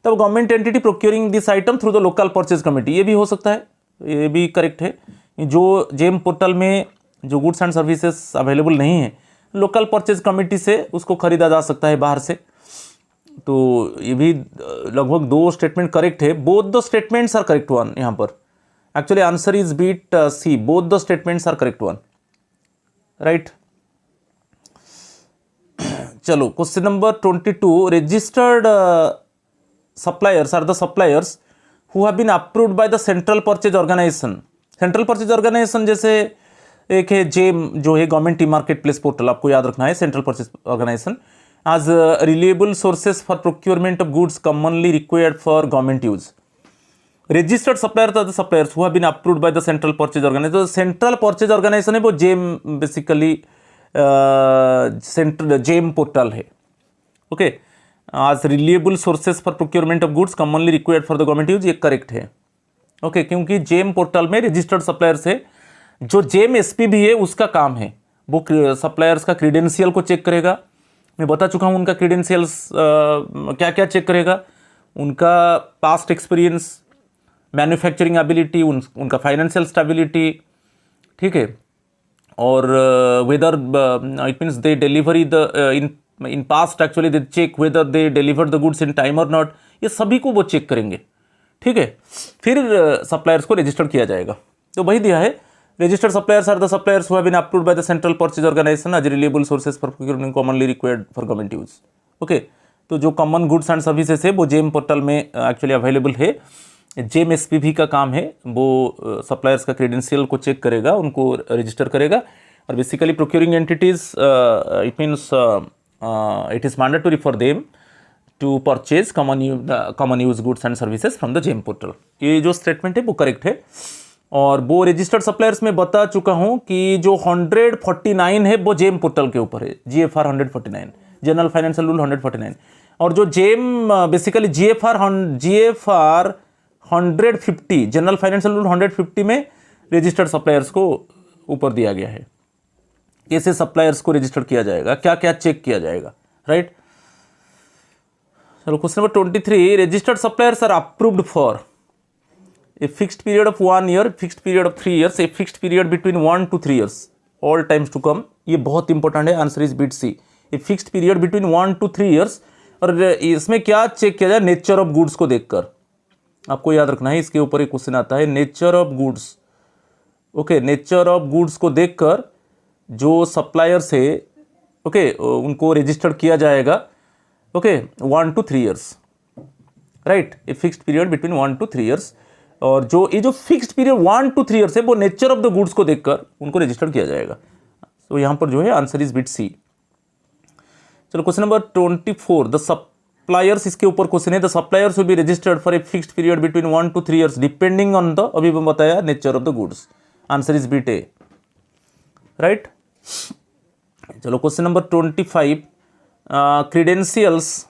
Speaker 1: तब government entity procuring this item through the local purchase committee, ये भी हो सकता है, ये भी करेक्ट है। जो GEM पोर्टल में जो गुड्स एंड सर्विसेज अवेलेबल नहीं है, लोकल परचेज कमेटी से उसको खरीदा जा सकता है बाहर से। तो ये भी लगभग 2 स्टेटमेंट करेक्ट है, both the statements are correct one. यहाँ पर actually answer is beat C, both the statements are correct one, right। चलो question number 22, registered suppliers are the suppliers who have been approved by the central purchase organization. Central purchase organization जैसे एक है जेम, जो है government e market place portal, आपको याद रखना है, central purchase organization as reliable sources for procurement of goods commonly required for government use. Registered suppliers are the suppliers who have been approved by the central purchase organization. तो central purchase organization है वो GeM, basically central GeM portal है. Okay, आज reliable sources for procurement of goods commonly required for the government use, ये correct है. Okay, क्योंकि GeM portal में registered suppliers है. जो जेम एसपी भी है उसका काम है वो सप्लायर्स का क्रीडेंशियल को चेक करेगा. मैं बता चुका हूँ उनका क्रीडेंशियल्स क्या क्या चेक करेगा. उनका पास्ट एक्सपीरियंस, मैन्युफैक्चरिंग एबिलिटी, उनका फाइनेंशियल स्टेबिलिटी, ठीक है, और whether it means they delivery the in past actually they check whether they deliver the goods in time और नॉट. ये सभी को वो चेक करेंगे, ठीक है. फिर सप्लायर्स को रजिस्टर किया जाएगा. तो वही दिया है, registered suppliers are the suppliers who have been approved by the central purchase organization as reliable sources for procurement commonly required for government use. Okay, तो जो कॉमन गुड्स एंड सर्विसेज है वो जेम पोर्टल में actually available है. GeM SPV का काम है वो सप्लायर्स का क्रेडेंशियल को चेक करेगा, उनको रजिस्टर करेगा. और basically procuring entities, it means it is mandatory for them to purchase common use goods and services from the GeM portal. ये जो स्टेटमेंट है वो करेक्ट है. और वो रजिस्टर्ड सप्लायर्स में बता चुका हूं कि जो 149 है वो जेम पोर्टल के ऊपर है. GFR 149, general financial rule 149. और जो GeM basically GFR 150, general financial rule 150 में रजिस्टर्ड सप्लायर्स को ऊपर दिया गया है. कैसे सप्लायर्स को रजिस्टर किया जाएगा, क्या क्या चेक किया जाएगा, राइट. चलो question number 23. Registered suppliers are approved for a fixed period of 1 year, fixed period of 3 years, a fixed period between 1 to 3 years, all times to come. ये बहुत इंपॉर्टेंट है. Answer is bit C. A fixed period between 1 to 3 years. और इसमें क्या check किया जाए, nature of goods को देखकर. आपको याद रखना है, इसके ऊपर एक क्वेश्चन आता है, nature of goods. Okay, nature of goods को देखकर जो सप्लायर्स है, ओके, उनको रजिस्टर किया जाएगा. Okay, 1 to 3 years, right. A fixed period between 1 to 3 years. और जो ये जो फिक्स्ड पीरियड 1 to 3 years है वो नेचर ऑफ द गुड्स को देखकर उनको रजिस्टर किया जाएगा. तो यहाँ पर जो है आंसर इज बिट सी. चलो क्वेश्चन नंबर 24. द सप्लायर्स, इसके ऊपर क्वेश्चन है, the suppliers will be registered for a fixed period between 1 to 3 years depending on the, अभी मैं बताया, nature of the goods. Answer is bit A, right. चलो question number 25. Credentials,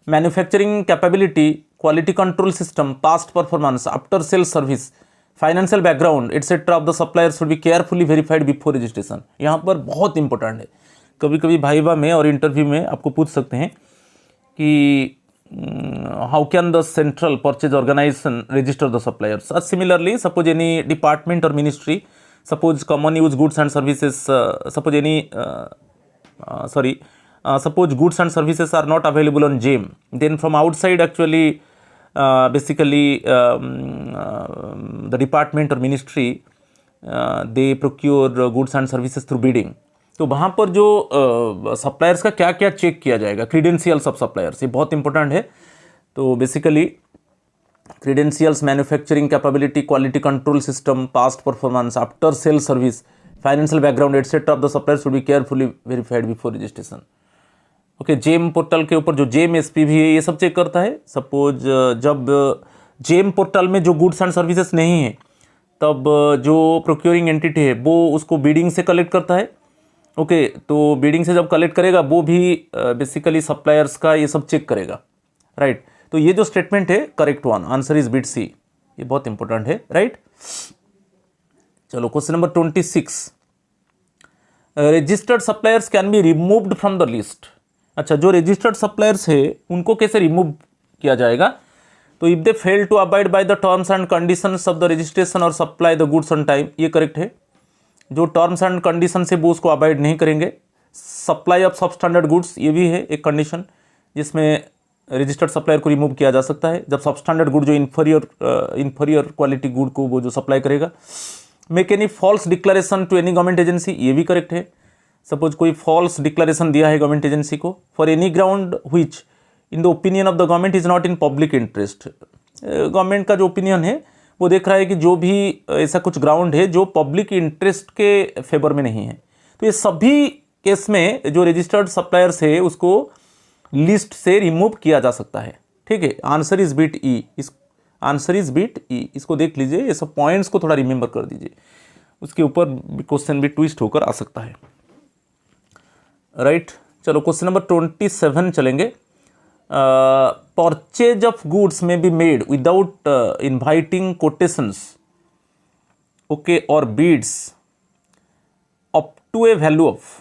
Speaker 1: manufacturing capability, quality control system, past performance, after sales service, financial background etc. of the suppliers should be carefully verified before registration. यहाँ पर बहुत important है. कभी कभी भाईवा में और interview में आपको पूछ सकते हैं कि how can the central purchase organization register the suppliers. Similarly, suppose any department और ministry, suppose common use goods and services, suppose any suppose goods and services are not available on GeM, then from outside actually basically the department or ministry they procure goods and services through bidding. तो वहाँ पर जो suppliers का क्या क्या check किया जाएगा, credentials of suppliers, ये बहुत इंपॉर्टेंट है. तो basically credentials, manufacturing capability, quality control system, past performance, after sale service, financial background etcetera of the suppliers should be carefully verified before registration. Okay, GeM portal के ऊपर जो GeM SPV है ये सब चेक करता है. सपोज जब GeM portal में जो गुड्स एंड सर्विसेज नहीं है तब जो प्रोक्योरिंग एंटिटी है वो उसको बीडिंग से कलेक्ट करता है. ओके, तो बीडिंग से जब कलेक्ट करेगा वो भी बेसिकली सप्लायर्स का ये सब चेक करेगा, राइट. तो ये जो स्टेटमेंट है correct one, answer is bit C. ये बहुत इंपॉर्टेंट है, राइट. चलो question number 26. Registered suppliers can be removed from the list. अच्छा, जो रजिस्टर्ड सप्लायर्स है उनको कैसे रिमूव किया जाएगा. तो if they fail to abide by the terms and conditions of the registration और supply the goods on time, ये करेक्ट है. जो टर्म्स एंड कंडीशन से वो उसको अबाइड नहीं करेंगे. सप्लाई ऑफ सब स्टैंडर्ड गुड्स, ये भी है एक कंडीशन जिसमें रजिस्टर्ड सप्लायर को रिमूव किया जा सकता है. जब सब स्टैंडर्ड गुड जो इन्फीरियर क्वालिटी गुड को वो जो सप्लाई करेगा. Make any false declaration to any government agency, ये भी करेक्ट है. सपोज कोई फॉल्स डिक्लेरेशन दिया है गवर्नमेंट एजेंसी को, for any ground which in the opinion of the government is not in public interest. Government का जो ओपिनियन है वो देख रहा है कि जो भी ऐसा कुछ ग्राउंड है जो पब्लिक इंटरेस्ट के फेवर में नहीं है, तो ये सभी केस में जो रजिस्टर्ड सप्लायर्स है उसको लिस्ट से रिमूव किया जा सकता है। ठीक है, आंसर इज बिट ई, इस आंसर इज बिट ई, इसको देख लीजिए, ये सब पॉइंट्स को थोड़ा रिमेंबर कर दीजिए, उसके ऊपर क्वेश्चन भी ट्विस्ट होकर आ सकता है। राइट, चलो क्वेश्चन नंबर 27 चलेंगे। Purchase of goods may be made without inviting quotations, okay, और bids up to a value of.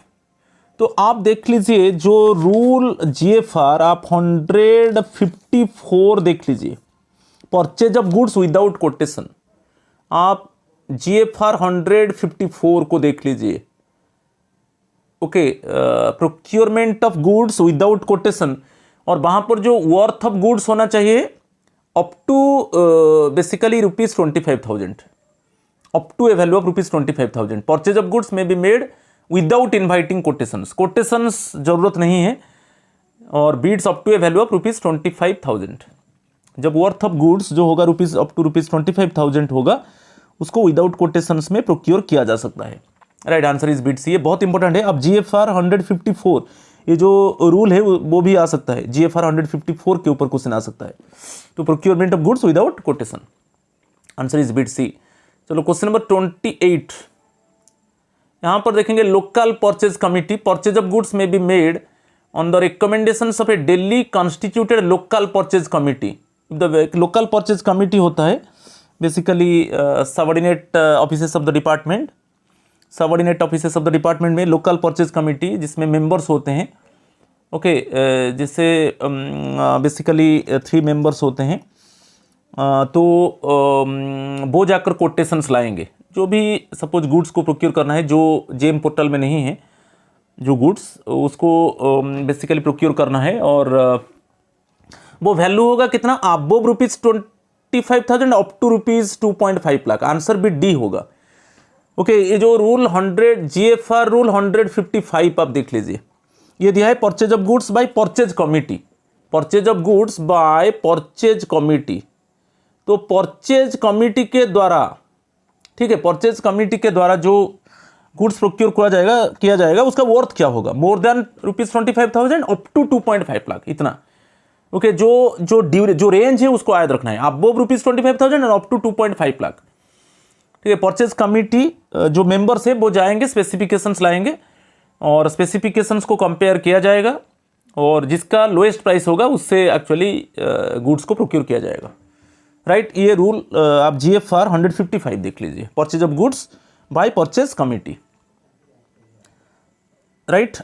Speaker 1: तो आप देख लीजिए जो रूल जीएफआर आप 154 देख लीजिए, purchase of goods without quotation, आप जीएफआर 154 को देख लीजिए, okay, procurement of goods without quotation, और वहां पर जो वर्थ ऑफ गुड्स होना चाहिए up to basically ₹25,000, up to a value of ₹25,000। Purchase of goods may be made without inviting quotations, quotations जरूरत नहीं है, और bids up to a value of ₹25,000। जब वर्थ ऑफ गुड्स जो होगा अप टू ₹25,000 होगा, उसको विदाउट कोटेशंस में प्रोक्योर किया जा सकता है। राइट, आंसर इज बीट सी, ये बहुत इंपॉर्टेंट है। अब जीएफआर 154 ये जो रूल है वो भी आ सकता है, जीएफआर 154 के ऊपर क्वेश्चन आ सकता है। तो procurement of goods without quotation, answer is bit C. चलो क्वेश्चन नंबर 28, यहां पर देखेंगे local purchase committee, purchase of goods may be made on the recommendations of a duly constituted local purchase committee. Local purchase committee होता है basically subordinate offices of the department, subordinate offices of the department में local purchase committee जिसमें members होते हैं, okay, जिससे basically 3 members होते हैं। तो वो जाकर कोटेशंस लाएंगे, जो भी सपोज गुड्स को प्रोक्योर करना है जो जेम पोर्टल में नहीं है, जो गुड्स उसको बेसिकली प्रोक्योर करना है, और वो वैल्यू होगा कितना, above ₹25,000 up to ₹2.5 lakh. Answer भी डी होगा। ओके, ये जो रूल 100 जीएफआर रूल 155 आप देख लीजिए, ये दिया है purchase of goods by purchase committee, purchase of goods by purchase committee. तो परचेज कमिटी के द्वारा, ठीक है, परचेज कमिटी के द्वारा जो गुड्स प्रोक्योर किया जाएगा उसका वर्थ क्या होगा, more than ₹25,000 up to 2.5 lakh, इतना। ओके, जो रेंज है उसको याद रखना है, अबव ₹25,000 और अप टू 2.5 लाख। ठीक है, परचेज कमिटी जो मेंबर्स है वो जाएंगे, स्पेसिफिकेशंस लाएंगे, और स्पेसिफिकेशंस को कंपेयर किया जाएगा, और जिसका लोएस्ट प्राइस होगा उससे एक्चुअली गुड्स को प्रोक्योर किया जाएगा। राइट, ये रूल आप जीएफआर 155 देख लीजिए, purchase of goods by purchase committee. Right,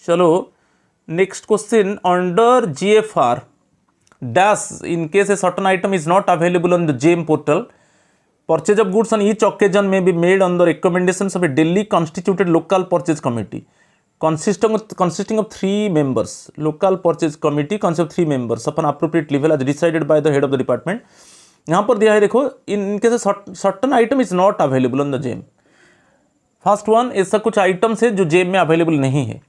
Speaker 1: चलो next question, under GFR dash in case a certain item is not available on the GeM portal, purchase of goods on each occasion may be made on the recommendations of a daily constituted local purchase committee consisting of 3 members. Local purchase committee consists of 3 members upon appropriate level as decided by the head of the department. यहाँ पर दिया है देखो, in case certain item is not available on the JAM. First one, ऐसा कुछ items है जो GeM में अवेलेबल नहीं है,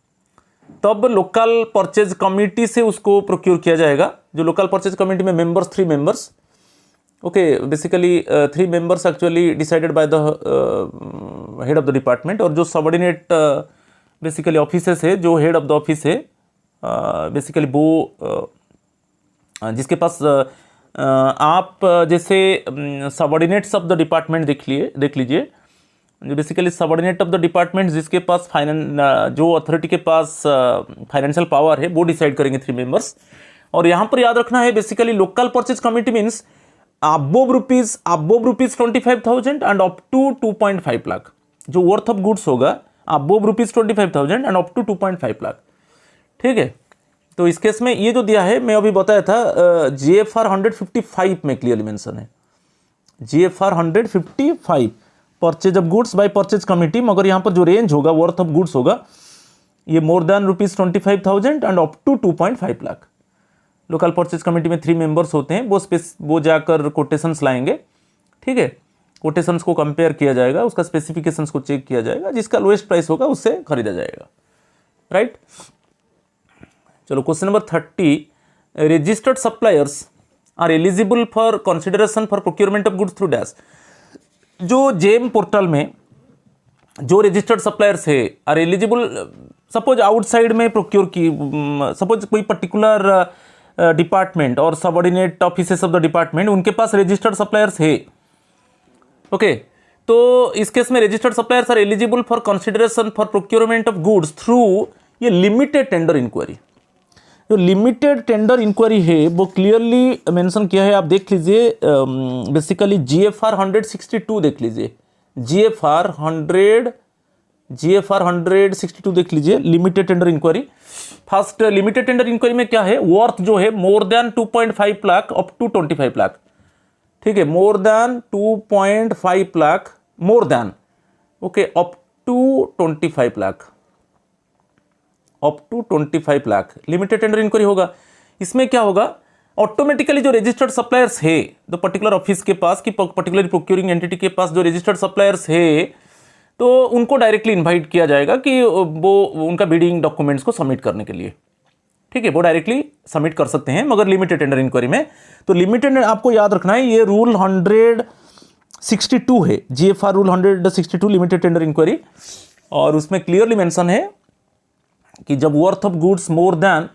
Speaker 1: तब लोकल परचेज कमिटी से उसको प्रोक्योर किया जाएगा। जो लोकल परचेज कमिटी में members 3 members, okay, basically 3 members actually decided by the head of the department, और जो सबऑर्डिनेट बेसिकली ऑफिसेस है, जो हेड ऑफ द ऑफिस है बेसिकली वो जिसके पास आप जैसे सबऑर्डिनेट्स ऑफ द डिपार्टमेंट देख लीजिए, जो basically subordinate of the department जिसके पास जो अथॉरिटी के पास फाइनेंशियल पावर है वो डिसाइड करेंगे 3 मेंबर्स। और यहाँ पर याद रखना है basically local purchase committee means above rupees 25,000 and up to 2.5 lakh, जो वर्थ ऑफ गुड्स होगा above ₹25,000 and up to 2.5 lakh. ठीक है, तो इस केस में ये जो दिया है मैं अभी बताया था, जीएफआर 155 में क्लियरली मेंशन है, GFR 155 purchase of goods by purchase committee, मगर यहाँ पर जो रेंज होगा वर्थ ऑफ गुड्स होगा ये more than ₹25,000 and up to 2.5 lakh. Local purchase committee में 3 मेंबर्स होते हैं, वो जाकर कोटेशंस लाएंगे। ठीक है, कोटेशंस को कंपेयर किया जाएगा, उसका स्पेसिफिकेशंस को चेक किया जाएगा, जिसका लोएस्ट प्राइस होगा उससे खरीदा जाएगा। राइट, चलो question number 30, registered suppliers are eligible for consideration for procurement of goods through dash. जो जेम पोर्टल में जो रजिस्टर्ड सप्लायर्स है आर एलिजिबल, सपोज आउटसाइड में प्रोक्योर की, सपोज कोई पर्टिकुलर डिपार्टमेंट और subordinate offices of the department उनके पास रजिस्टर्ड सप्लायर्स है, ओके तो इस केस में registered suppliers are eligible for consideration for procurement of goods through ये लिमिटेड टेंडर इंक्वायरी। जो लिमिटेड टेंडर इंक्वायरी है वो क्लियरली मेंशन किया है, आप देख लीजिए, बेसिकली GFR 162 देख लीजिए, GFR 162 देख लीजिए, limited tender enquiry. First limited tender enquiry में क्या है, वर्थ जो है more than 2.5 lakh up to 25 lakh, ठीक है, more than 2.5 lakh, more than, okay, up to 25 lakh, up to 25 lakh limited tender enquiry होगा। इसमें क्या होगा, ऑटोमेटिकली जो रजिस्टर्ड सप्लायर्स है तो पर्टिकुलर ऑफिस के पास कि पर्टिकुलर प्रोक्यूरिंग एंटिटी के पास जो रजिस्टर्ड सप्लायर्स है तो उनको डायरेक्टली इनवाइट किया जाएगा कि वो उनका बिडिंग डॉक्यूमेंट्स को सबमिट करने के लिए, ठीक है, वो डायरेक्टली सबमिट कर सकते हैं मगर लिमिटेड टेंडर इंक्वायरी में। तो लिमिटेड आपको याद रखना है, ये रूल 162 है, GFR rule 162 limited tender enquiry, और उसमें क्लियरली मेंशन है कि जब worth of goods more than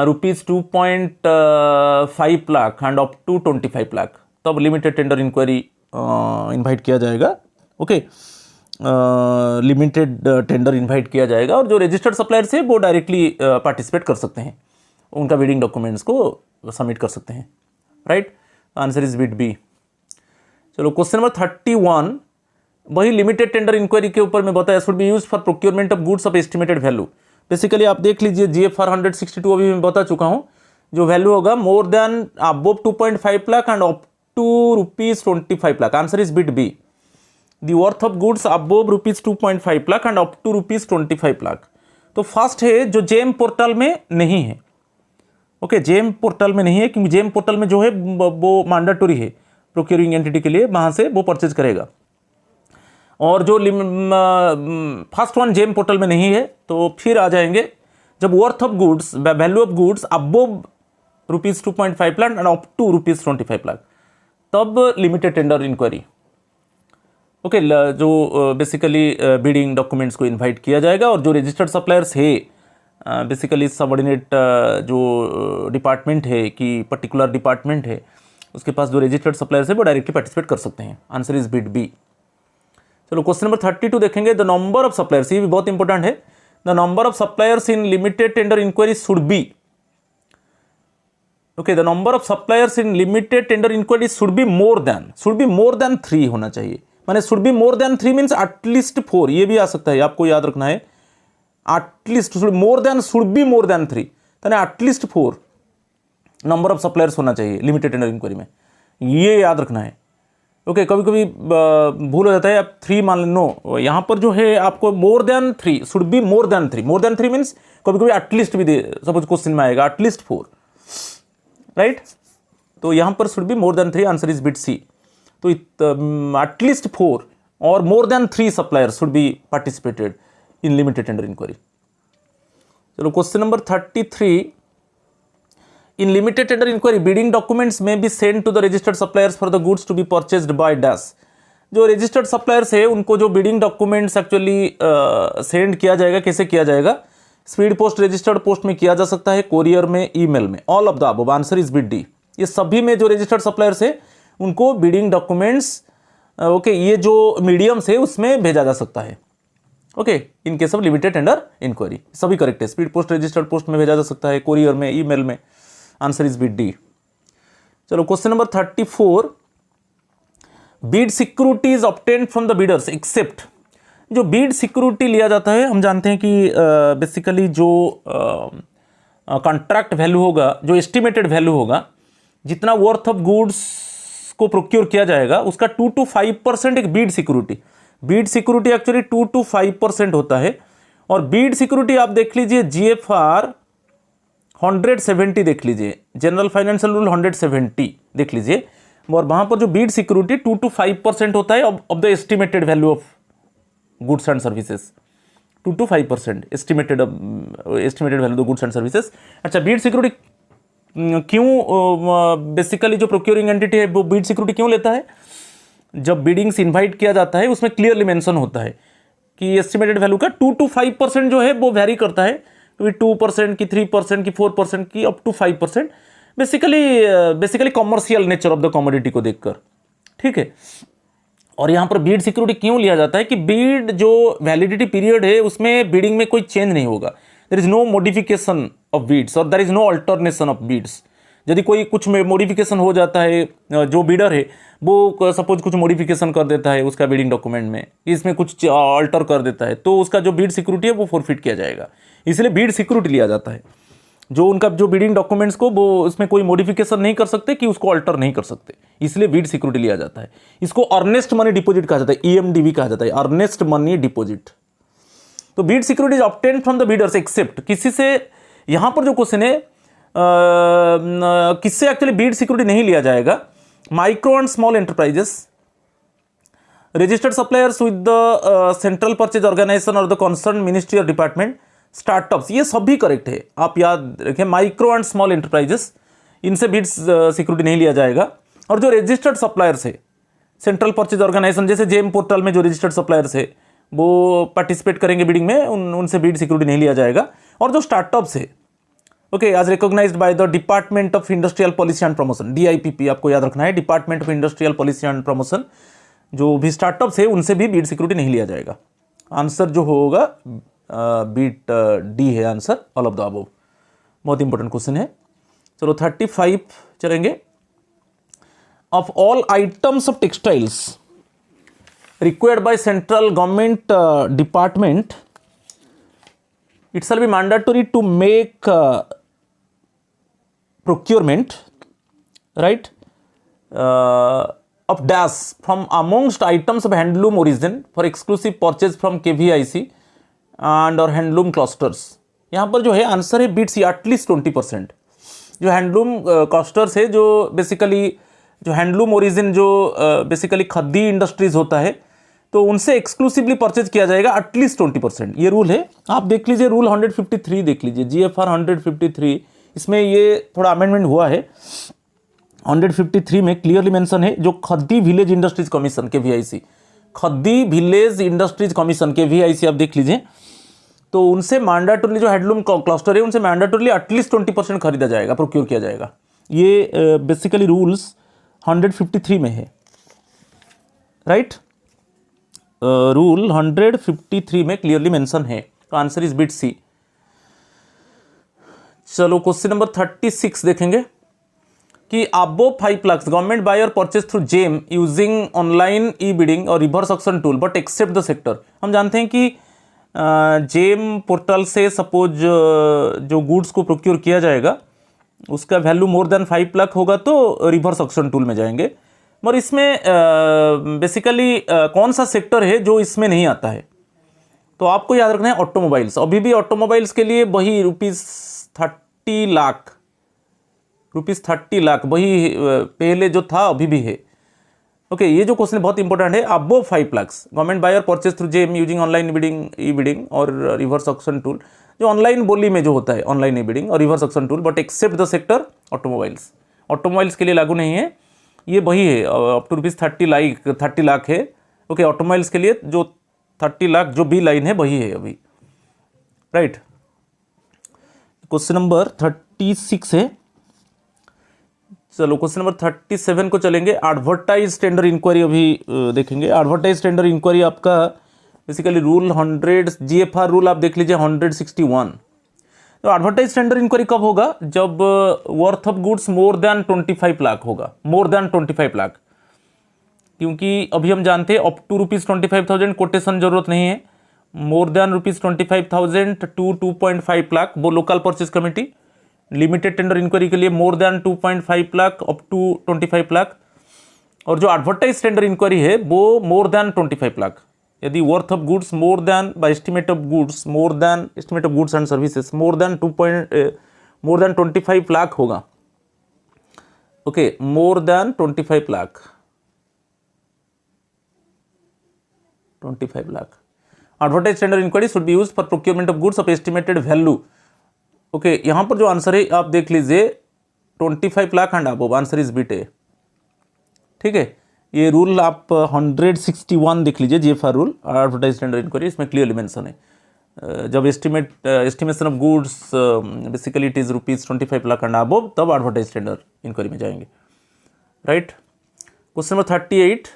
Speaker 1: rupees 2.5 lakh and up to 25 lakh तब लिमिटेड टेंडर इंक्वायरी इनवाइट किया जाएगा, ओके, लिमिटेड टेंडर इनवाइट किया जाएगा और जो रजिस्टर्ड सप्लायर्स है वो डायरेक्टली पार्टिसिपेट कर सकते हैं, उनका बिडिंग डॉक्यूमेंट्स को सबमिट कर सकते हैं, right, answer is bit B. चलो क्वेश्चन नंबर 31, वही लिमिटेड टेंडर इंक्वायरी के ऊपर मैं बताया, should be used for procurement of goods of estimated value. Basically आप देख लीजिए GFR 162 अभी मैं बता चुका हूं, जो वैल्यू होगा more than above 2.5 lakh and up to rupees 25 lakh, answer is bit B. The worth of goods above rupees 2.5 lakh and up to rupees 25 lakh. तो फर्स्ट है जो जेम पोर्टल में नहीं है, ओके, जेम पोर्टल में नहीं है क्योंकि जेम पोर्टल में जो है वो मैंडेटरी है प्रोक्योरिंग एंटिटी के लिए, वहां से वो परचेज करेगा। और जो फर्स्ट वन जेम पोर्टल में नहीं है तो फिर आ जाएंगे जब worth of goods, value of goods above rupees 2.5 lakh and up to rupees 25 lakh तब लिमिटेड टेंडर इंक्वायरी, ओके, जो बेसिकली बिडिंग डॉक्यूमेंट्स को इनवाइट किया जाएगा और जो रजिस्टर्ड सप्लायर्स है बेसिकली सबऑर्डिनेट जो डिपार्टमेंट है कि पर्टिकुलर डिपार्टमेंट है उसके पास जो रजिस्टर्ड सप्लायर्स है वो डायरेक्टली पार्टिसिपेट कर सकते हैं, आंसर इज बिट बी। चलो क्वेश्चन नंबर 32 देखेंगे, द नंबर ऑफ सप्लायर्स, ये भी बहुत इंपॉर्टेंट है, the number of suppliers in limited tender inquiry should be, okay, the number of suppliers in limited tender inquiry should be more than 3 होना चाहिए, माने should be more than 3 means at least 4, ये भी आ सकता है, आपको याद रखना है, at least should be more than 3 यानी एटलीस्ट 4 नंबर ऑफ सप्लायर्स होना चाहिए लिमिटेड टेंडर इंक्वायरी में, ये याद रखना है, ओके। कभी कभी भूल हो जाता है, आप 3 मान लो, यहाँ पर जो है आपको मोर than 3, should be more than 3 means कभी कभी एटलीस्ट भी दे, सपोज क्वेश्चन में आएगा एटलीस्ट 4, राइट, तो यहाँ पर should be more than 3, answer is bit C. तो एटलीस्ट 4 और more than 3 suppliers should be participated in limited tender inquiry. चलो question number 33, in limited tender inquiry bidding documents may be send to the registered suppliers for the goods to be purchased by dash. जो registered suppliers है उनको जो bidding documents actually send किया जाएगा, कैसे किया जाएगा, स्पीड पोस्ट, रजिस्टर्ड पोस्ट में किया जा सकता है, कोरियर में, ईमेल में, all of the above, answer is bit D. ये सभी में जो रजिस्टर्ड सप्लायर्स है उनको बिडिंग डॉक्यूमेंट्स, ओके, ये जो मीडियम्स है उसमें भेजा जा सकता है, okay, in case of limited tender enquiry सभी करेक्ट है, स्पीड पोस्ट, रजिस्टर्ड पोस्ट में भेजा जा सकता है, कोरियर में, ईमेल में, आंसर इज बिट डी। चलो question number 34, bid security is obtained from the bidders except. जो बीड सिक्योरिटी लिया जाता है, हम जानते हैं कि बेसिकली जो कॉन्ट्रैक्ट वैल्यू होगा, जो एस्टिमेटेड वैल्यू होगा, जितना वर्थ ऑफ गुड्स को प्रोक्योर किया जाएगा उसका 2 to 5% एक बीड सिक्योरिटी एक्चुअली 2 to 5% होता है। और बीड सिक्योरिटी आप देख लीजिए GFR 170 देख लीजिए, जनरल फाइनेंशियल रूल 170 देख लीजिए, और वहां पर जो बीड सिक्योरिटी 2 to 5% होता है of the estimated value of goods and services, to 5% estimated value of goods and services. अच्छा, बीड सिक्योरिटी क्यों बेसिकली जो प्रोक्योरिंग एंटिटी है वो बीड सिक्योरिटी क्यों लेता है? जब बीडिंग्स इन्वाइट किया जाता है उसमें क्लियरली मेंशन होता है कि एस्टिमेटेड वैल्यू का 2 to 5% जो है वो वैरी करता है, कभी 2% की, 3% की, 4% की, up to 5%, basically commercial nature of the commodity को देखकर, ठीक है। और यहां पर बीड सिक्योरिटी क्यों लिया जाता है कि बीड जो वैलिडिटी पीरियड है उसमें बीडिंग में कोई चेंज नहीं होगा, there is no modification of bids और there is no alternation of bids. यदि कोई कुछ मॉडिफिकेशन हो जाता है, जो बीडर है वो सपोज कुछ मॉडिफिकेशन कर देता है उसका बीडिंग डॉक्यूमेंट में, इसमें कुछ अल्टर कर देता है, तो उसका जो बीड सिक्योरिटी है वो फॉरफिट किया जाएगा, इसलिए बीड सिक्योरिटी लिया जाता है। जो उनका जो बीडिंग डॉक्यूमेंट्स को वो उसमें कोई मॉडिफिकेशन नहीं कर सकते कि उसको अल्टर नहीं कर सकते, इसलिए बीड सिक्योरिटी लिया जाता है। इसको अर्नेस्ट मनी डिपॉजिट कहा जाता है, EMDB कहा जाता है, अर्नेस्ट मनी डिपॉजिट। तो bid security is obtained from the bidders except, किसी से, यहां पर जो क्वेश्चन है किससे एक्चुअली बीड सिक्योरिटी नहीं लिया जाएगा? Micro and small enterprises, registered suppliers with the central purchase organization और द कंसर्न मिनिस्ट्री और डिपार्टमेंट, स्टार्टअप्स, ये सब भी करेक्ट है, आप याद रखें। माइक्रो एंड स्मॉल एंटरप्राइजेस, इनसे बीड सिक्योरिटी नहीं लिया जाएगा। और जो रजिस्टर्ड सप्लायर्स है, सेंट्रल परचेज ऑर्गेनाइजेशन जैसे जेम पोर्टल में जो रजिस्टर्ड सप्लायर्स है वो पार्टिसिपेट करेंगे बीडिंग में, उनसे बीड सिक्योरिटी नहीं लिया जाएगा। और जो स्टार्टअप्स है, okay, as recognized by the department of industrial policy and promotion, DIPP आपको याद रखना है, department of industrial policy and promotion, जो भी स्टार्टअप्स है उनसे भी बीड सिक्योरिटी नहीं लिया जाएगा। आंसर जो होगा बीट डी है answer, all of the above. बहुत इंपॉर्टेंट क्वेश्चन है। चलो 35 चलेंगे। Of all items of textiles required by central government department, it shall be mandatory to make procurement, right, of dash from amongst items of handloom origin for exclusive purchase from KVIC and or handloom clusters। यहाँ पर जो है answer है beat C, at least 20%। जो handloom clusters है, जो basically जो handloom origin जो बेसिकली खद्दी इंडस्ट्रीज होता है, तो उनसे एक्सक्लूसिवली परचेज किया जाएगा एटलीस्ट 20%, ये रूल है। आप देख लीजिए रूल 153 देख लीजिए, GFR 153, इसमें ये थोड़ा अमेंडमेंट हुआ है। 153 में क्लियरली मेंशन है, जो Khadi village industries commission KVIC, Khadi village industries commission KVIC आप देख लीजिए, तो उनसे मैंडेटरी जो हैंडलूम क्लस्टर है उनसे मैंडेटरली एटलीस्ट 20% खरीदा जाएगा, प्रोक्योर किया जाएगा। ये बेसिकली रूल्स 153 में है, राइट। रूल 153 में क्लियरली मेंशन है, तो आंसर इज बिट सी। चलो क्वेश्चन नंबर 36 देखेंगे कि above 5 lakh government buyer purchase through GeM using online e bidding और reverse auction tool but except the sector. हम जानते हैं कि जेम पोर्टल से सपोज जो गुड्स को प्रोक्योर किया जाएगा उसका वैल्यू मोर देन 5 लाख होगा तो रिवर्स ऑक्शन टूल में जाएंगे। और इसमें बेसिकली कौन सा सेक्टर है जो इसमें नहीं आता है? तो आपको याद रखना है ऑटोमोबाइल्स। अभी भी ऑटोमोबाइल्स के लिए वही ₹30 लाख वही पहले जो था अभी भी है। ओके, ये जो क्वेश्चन बहुत इंपॉर्टेंट है। Above 5 lakh government buyer purchase through GeM using online bidding, e bidding और रिवर्स ऑक्शन टूल, जो ऑनलाइन बोली में जो होता है ऑनलाइन ई बिडिंग और reverse auction tool, but except the sector automobiles. Automobiles के लिए लागू नहीं है, ये वही है अप टू ₹30 लाख है। ओके, ऑटोमोबाइल्स के लिए जो 30 लाख जो बी लाइन है वही है अभी, राइट। क्वेश्चन नंबर 36 है। चलो क्वेश्चन नंबर 37 को चलेंगे। एडवर्टाइज टेंडर इंक्वायरी अभी देखेंगे। एडवर्टाइज टेंडर इंक्वायरी आपका बेसिकली रूल 100 GFR रूल आप देख लीजिए 161। तो एडवर्टाइज टेंडर इंक्वायरी कब होगा? जब worth of goods more than 25 lakh होगा, मोर देन 25 लाख, क्योंकि अभी हम जानते हैं अप टू ₹25,000 कोटेशन जरूरत नहीं है। मोर देन ₹25,000 टू 2.5 लाख वो local purchase committee. Limited tender enquiry के लिए more than 2.5 lakh up to 25 lakh. और जो एडवर्टाइज टेंडर इंक्वायरी है वो मोर देन 25 लाख। यदि worth of goods more than by estimate of goods more than estimate of goods and services more than 25 lakh होगा। Okay, more than 25 lakh, 25 lakh. Advertise tender inquiry should be used for procurement of goods of estimated value. Okay, यहाँ पर जो answer है आप देख लीजिए 25 lakh and above, answer is beat A. ठीक है, ये रूल आप 161 देख लीजिए, GFR rule advertise tender enquiry, इसमें क्लियरली मेंशन है। जब estimation of goods basically it is ₹25 lakh and above, तब एडवर्टाइज टेंडर इंक्वायरी में जाएंगे, right. Question number 38,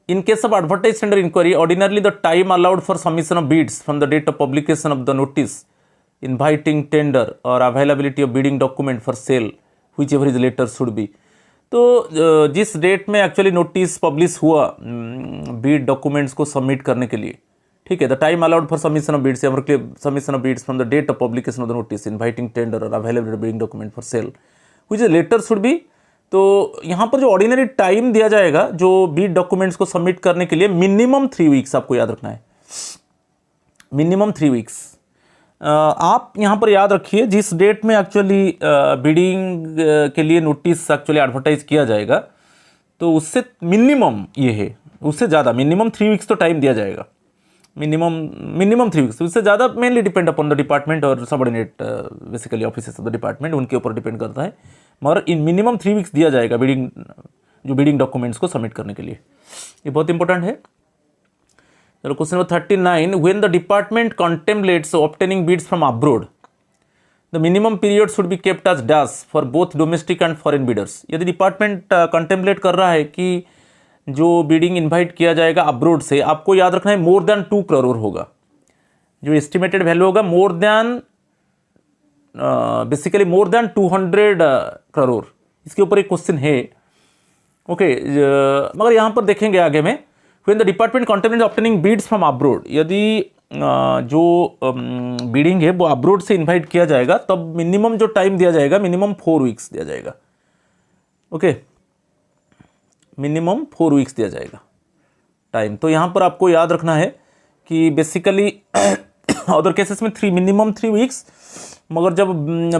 Speaker 1: in case of advertised tender inquiry, ordinarily the time allowed for submission of bids from the date of publication of the notice inviting tender or availability of bidding document for sale, whichever is later should be। तो जिस date में actually notice publish हुआ Beed documents को submit करने के लिए, ठीक है, the time allowed for submission of bids submission of bids from the date of publication of the notice inviting tender और available bidding document for sale which is later should be. तो यहाँ पर जो ऑर्डिनरी टाइम दिया जाएगा जो Beed documents को submit करने के लिए, मिनिमम 3 वीक्स आपको याद रखना है, मिनिमम 3 वीक्स। आप यहाँ पर याद रखिए जिस डेट में एक्चुअली बिडिंग के लिए नोटिस एक्चुअली एडवर्टाइज किया जाएगा, तो उससे मिनिमम ये है, उससे ज़्यादा मिनिमम 3 वीक्स तो टाइम दिया जाएगा, मिनिमम 3 वीक्स। उससे ज़्यादा mainly depend upon the department और subordinate basically officers of the department, उनके ऊपर डिपेंड करता है, मगर इन मिनिमम 3 वीक्स दिया जाएगा बिडिंग डॉक्यूमेंट्स को सबमिट करने के लिए। ये बहुत इंपॉर्टेंट है। चलो question number 39, when the department contemplates obtaining bids from abroad the minimum period should be kept as dash for both domestic and foreign bidders. यदि डिपार्टमेंट कॉन्टेम्पलेट कर रहा है कि जो बिडिंग इन्वाइट किया जाएगा अब्रोड से, आपको याद रखना है मोर देन 2 करोड़ होगा, जो एस्टिमेटेड वैल्यू होगा मोर देन बेसिकली मोर देन 200 करोड़। इसके ऊपर एक क्वेश्चन है, ओके, मगर यहाँ पर देखेंगे आगे में, when the department contemplates obtaining bids from abroad, यदि जो बिडिंग है वो अब्रोड से इन्वाइट किया जाएगा, तब मिनिमम जो टाइम दिया जाएगा मिनिमम 4 वीक्स दिया जाएगा। ओके, मिनिमम 4 वीक्स दिया जाएगा टाइम। तो यहाँ पर आपको याद रखना है कि बेसिकली अदर केसेस में मिनिमम 3 वीक्स, मगर जब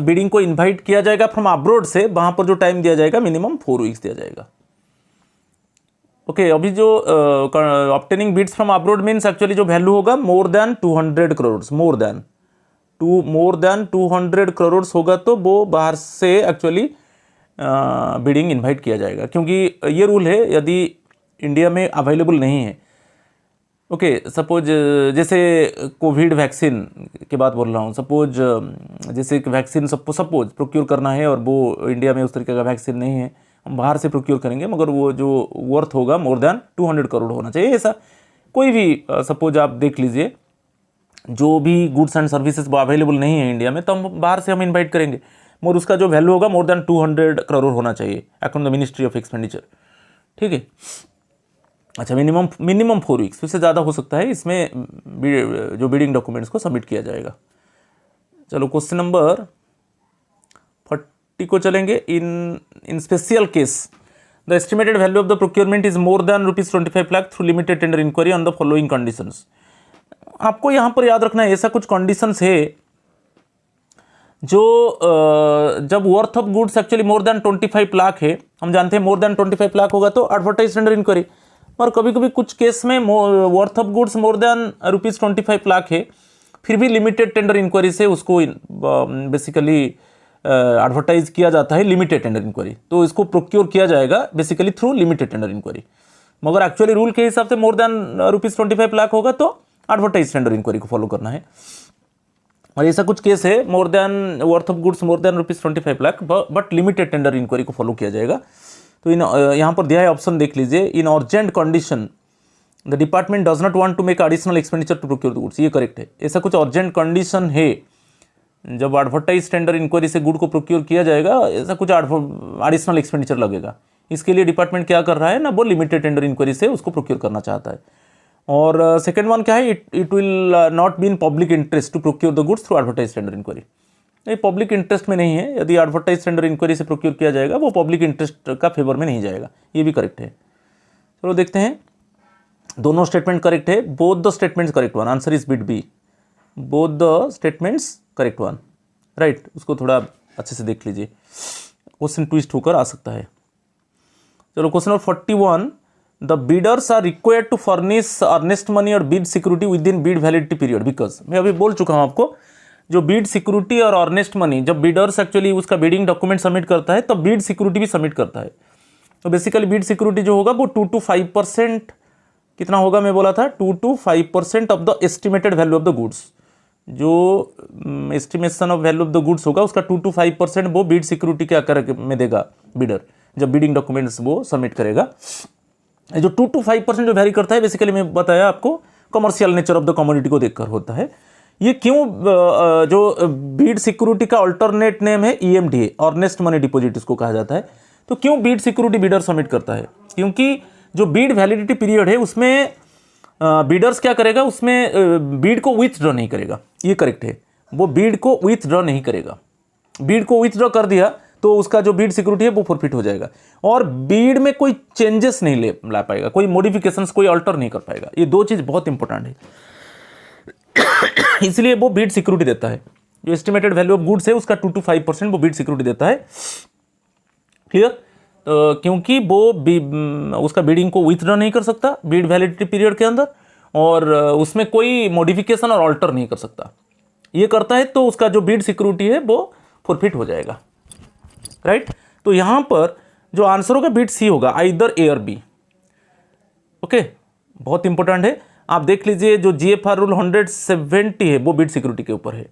Speaker 1: बिडिंग को इनवाइट किया जाएगा फ्रॉम अब्रोड से, वहाँ पर जो टाइम दिया जाएगा मिनिमम 4 वीक्स दिया जाएगा। ओके, अभी जो obtaining bids from abroad means actually जो वैल्यू होगा more than 200 crore, more than 200 crore होगा, तो वो बाहर से एक्चुअली बिडिंग इनवाइट किया जाएगा, क्योंकि ये रूल है यदि इंडिया में अवेलेबल नहीं है। ओके, सपोज जैसे कोविड वैक्सीन की बात बोल रहा हूँ, सपोज जैसे वैक्सीन सपोज प्रोक्योर करना है और वो इंडिया में उस तरीके का वैक्सीन नहीं है, हम बाहर से प्रोक्योर करेंगे, मगर वो जो वर्थ होगा मोर देन 200 करोड़ होना चाहिए। ऐसा कोई भी सपोज आप देख लीजिए, जो भी गुड्स एंड सर्विसेज वो अवेलेबल नहीं है इंडिया में, तो हम बाहर से हम इन्वाइट करेंगे, मगर उसका जो वैल्यू होगा मोर देन 200 करोड़ होना चाहिए according the ministry of expenditure. ठीक है, अच्छा, मिनिमम 4 वीक्स, उससे ज़्यादा हो सकता है इसमें जो बिडिंग डॉक्यूमेंट्स को सबमिट किया जाएगा। चलो क्वेश्चन नंबर 40 को चलेंगे। In special case the estimated value of the procurement is more than ₹25 lakh through limited tender inquiry on the following conditions. आपको यहाँ पर याद रखना है ऐसा कुछ कंडीशंस है जो जब worth of goods actually more than 25 lakh है, हम जानते हैं मोर देन 25 लाख होगा तो एडवर्टाइज टेंडर इंक्वायरी, पर कभी कभी कुछ केस में worth of goods more than ₹25 lakh है, फिर भी लिमिटेड टेंडर इंक्वायरी से उसको बेसिकली एडवर्टाइज किया जाता है लिमिटेड टेंडर इंक्वायरी, तो इसको प्रोक्योर किया जाएगा basically through limited tender inquiry. मगर एक्चुअली रूल के हिसाब से मोर देन ₹25 लाख होगा तो एडवर्टाइज टेंडर इंक्वायरी को फॉलो करना है। और ऐसा कुछ केस है more than worth of goods more than ₹25 lakh but limited tender inquiry को फॉलो किया जाएगा। तो यहाँ पर दिया है ऑप्शन देख लीजिए, in urgent condition the department does not want to make additional expenditure to procure the goods, ये करेक्ट है। ऐसा कुछ अर्जेंट कंडीशन है, जब एडवर्टाइज टेंडर इंक्वायरी से गुड को प्रोक्योर किया जाएगा, ऐसा कुछ एडिशनल एक्सपेंडिचर लगेगा, इसके लिए डिपार्टमेंट क्या कर रहा है ना, वो लिमिटेड टेंडर इंक्वायरी से उसको प्रोक्योर करना चाहता है। और सेकेंड वन क्या है, it will not be in public interest to procure the goods through advertise tender inquiry, ये पब्लिक इंटरेस्ट में नहीं है। यदि एडवर्टाइज टेंडर इंक्वायरी से प्रोक्योर किया जाएगा वो पब्लिक इंटरेस्ट का फेवर में नहीं जाएगा, ये भी करेक्ट है। चलो देखते हैं, दोनों स्टेटमेंट करेक्ट है, both the statements correct one, answer is bit b, both the statements correct one, right. उसको थोड़ा अच्छे से देख लीजिए, क्वेश्चन ट्विस्ट होकर आ सकता है। चलो question number 41, the bidders are required to furnish earnest money और bid security within bid validity period, because मैं अभी बोल चुका हूँ आपको, जो बीड सिक्योरिटी और अर्नेस्ट मनी, जब बीडर्स एक्चुअली उसका बीडिंग डॉक्यूमेंट सबमिट करता है तब बीड सिक्योरिटी भी सबमिट करता है। तो बेसिकली बीड सिक्योरिटी जो होगा वो 2 to 5%, कितना होगा मैं बोला था 2 to 5% of the estimated value of the goods. जो estimation of value of the goods होगा उसका 2 to 5% वो बीड सिक्योरिटी के आकार में देगा बीडर, जब बीडिंग डॉक्यूमेंट्स वो सबमिट करेगा। जो 2 to 5% जो वैरी करता है बेसिकली मैं बताया आपको commercial nature of the commodity को देखकर होता है। ये क्यों, जो बीड सिक्योरिटी का अल्टरनेट नेम है EMDA, अर्नेस्ट मनी डिपॉजिट इसको कहा जाता है। तो क्यों बीड सिक्योरिटी बीडर सबमिट करता है, क्योंकि जो बीड वैलिडिटी पीरियड है उसमें बीडर्स क्या करेगा, उसमें बीड को विथड्रॉ नहीं करेगा, ये करेक्ट है, वो बीड को विथड्रॉ नहीं करेगा। बीड को विथड्रॉ कर दिया तो उसका जो बीड सिक्योरिटी है वो फॉरफिट हो जाएगा, और बीड में कोई चेंजेस नहीं ला पाएगा, कोई मॉडिफिकेशंस कोई अल्टर नहीं कर पाएगा। ये दो चीज़ बहुत इंपॉर्टेंट है, इसलिए वो बीड सिक्योरिटी देता है। जो एस्टिमेटेड वैल्यू ऑफ गुड्स है उसका 2 to 5% वो बीड सिक्योरिटी देता है। क्लियर? क्योंकि वो उसका बीडिंग को विथड्रॉ नहीं कर सकता बीड वैलिडिटी पीरियड के अंदर, और उसमें कोई मॉडिफिकेशन और अल्टर नहीं कर सकता। ये करता है तो उसका जो बीड सिक्योरिटी है वो फॉरफिट हो जाएगा, राइट? तो यहाँ पर जो आंसर होगा बीड सी होगा, आइदर ए और बी। ओके, बहुत इंपॉर्टेंट है। आप देख लीजिए जो GFR रूल 170 है वो बीड सिक्योरिटी के ऊपर है,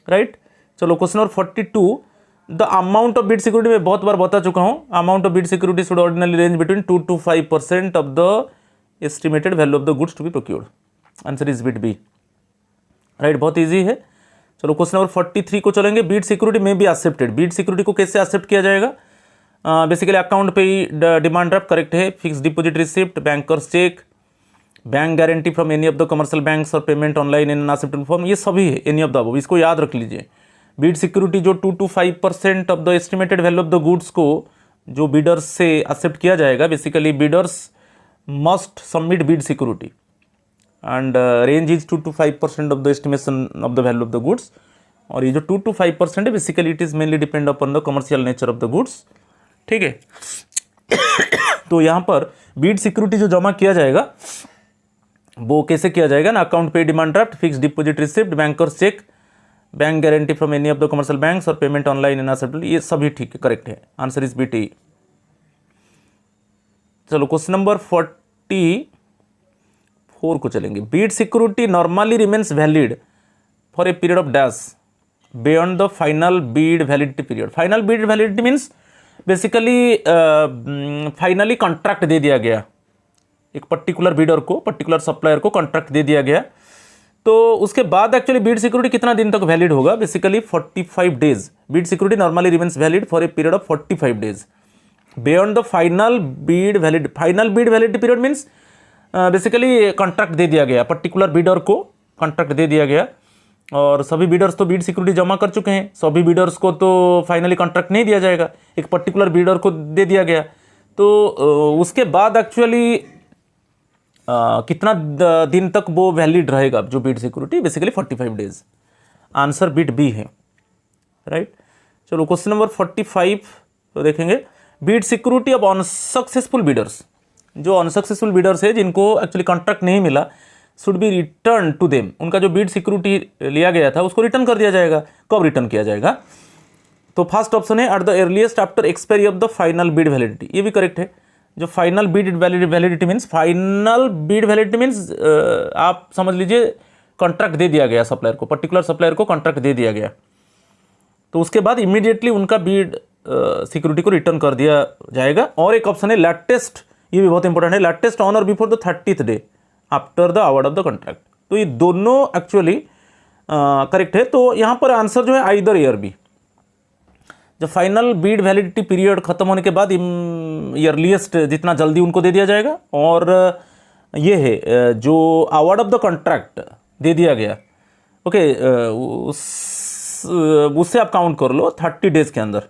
Speaker 1: राइट? चलो question number 42, the amount of bid security में बहुत बार बता चुका हूं, amount of bid security should ordinarily range between 2 to 5% of the estimated value of the goods to be procured. Answer is bit b, right? बहुत easy है। चलो question number 43 को चलेंगे। बीड सिक्योरिटी में भी एक्सेप्टेड, बीड सिक्योरिटी को कैसे accept किया जाएगा? Basically account pay demand draft correct है, fix deposit receipt, bankers cheque, bank guarantee from any of the commercial banks और payment online in acceptable form, ये सभी है एनी ऑफ द अबव, इसको याद रख लीजिए। बीड सिक्योरिटी जो 2 to 5% of the estimated value of the goods को जो बीडर्स से एक्सेप्ट किया जाएगा, basically Bidder's must submit Beed security and range is 2 to 5% of the estimation of the value of the goods. और ये जो 2 to 5% है basically it is mainly depend upon the commercial nature of the goods, ठीक है? तो यहाँ पर Beed security जो जमा किया जाएगा वो कैसे किया जाएगा ना, account pay demand draft, fix deposit receipt, bankers cheque, bank guarantee from any of the commercial banks और पेमेंट ऑनलाइन इन एक्सेप्टेबल, ये सभी ठीक है, करेक्ट है। Answer is BT। चलो क्वेश्चन नंबर 44 को चलेंगे। Bid security normally remains valid for a period of dash beyond the final bid validity period. Final bid validity means basically finally contract दे दिया गया, एक पर्टिकुलर बीडर को, particular supplier को contract दे दिया गया, तो उसके बाद एक्चुअली बीड सिक्योरिटी कितना दिन तक वैलिड होगा? Basically 45 days. Bid security normally remains valid for a period of 45 days beyond the final bid valid. Final bid validity period means basically contract दे दिया गया, पर्टिकुलर बीडर को कॉन्ट्रैक्ट दे दिया गया, और सभी बीडर्स तो बीड सिक्योरिटी जमा कर चुके हैं, सभी बीडर्स को तो फाइनली कॉन्ट्रैक्ट नहीं दिया जाएगा, एक पर्टिकुलर बीडर को दे दिया गया। तो उसके बाद एक्चुअली कितना दिन तक वो वैलिड रहेगा जो bid security? Basically 45 days. Answer bit b है, राइट? चलो क्वेश्चन नंबर 45 तो देखेंगे। Bid security of unsuccessful bidders, जो अनसक्सेसफुल बीडर्स है जिनको एक्चुअली कॉन्ट्रैक्ट नहीं मिला, should be return to them. उनका जो बीड सिक्योरिटी लिया गया था उसको रिटर्न कर दिया जाएगा। कब रिटर्न किया जाएगा? तो फर्स्ट ऑप्शन है at the earliest after expiry of the final bid validity, ये भी करेक्ट है। जो final bid validity means, final bid validity means आप समझ लीजिए कॉन्ट्रैक्ट दे दिया गया सप्लायर को, पर्टिकुलर सप्लायर को कॉन्ट्रैक्ट दे दिया गया, तो उसके बाद इमीडिएटली उनका बीड सिक्योरिटी को रिटर्न कर दिया जाएगा। और एक ऑप्शन है लेटेस्ट, ये भी बहुत इंपॉर्टेंट है, लेटेस्ट ऑन और before the 30th day after the award of the contract. तो ये दोनों एक्चुअली करेक्ट है। तो यहाँ पर आंसर जो है आइदर ए और बी। जब फाइनल बीड वैलिडिटी पीरियड खत्म होने के बाद ईयरलीस्ट जितना जल्दी उनको दे दिया जाएगा, और ये है जो अवार्ड ऑफ द कॉन्ट्रैक्ट दे दिया गया, ओके, उससे आप काउंट कर लो 30 डेज के अंदर,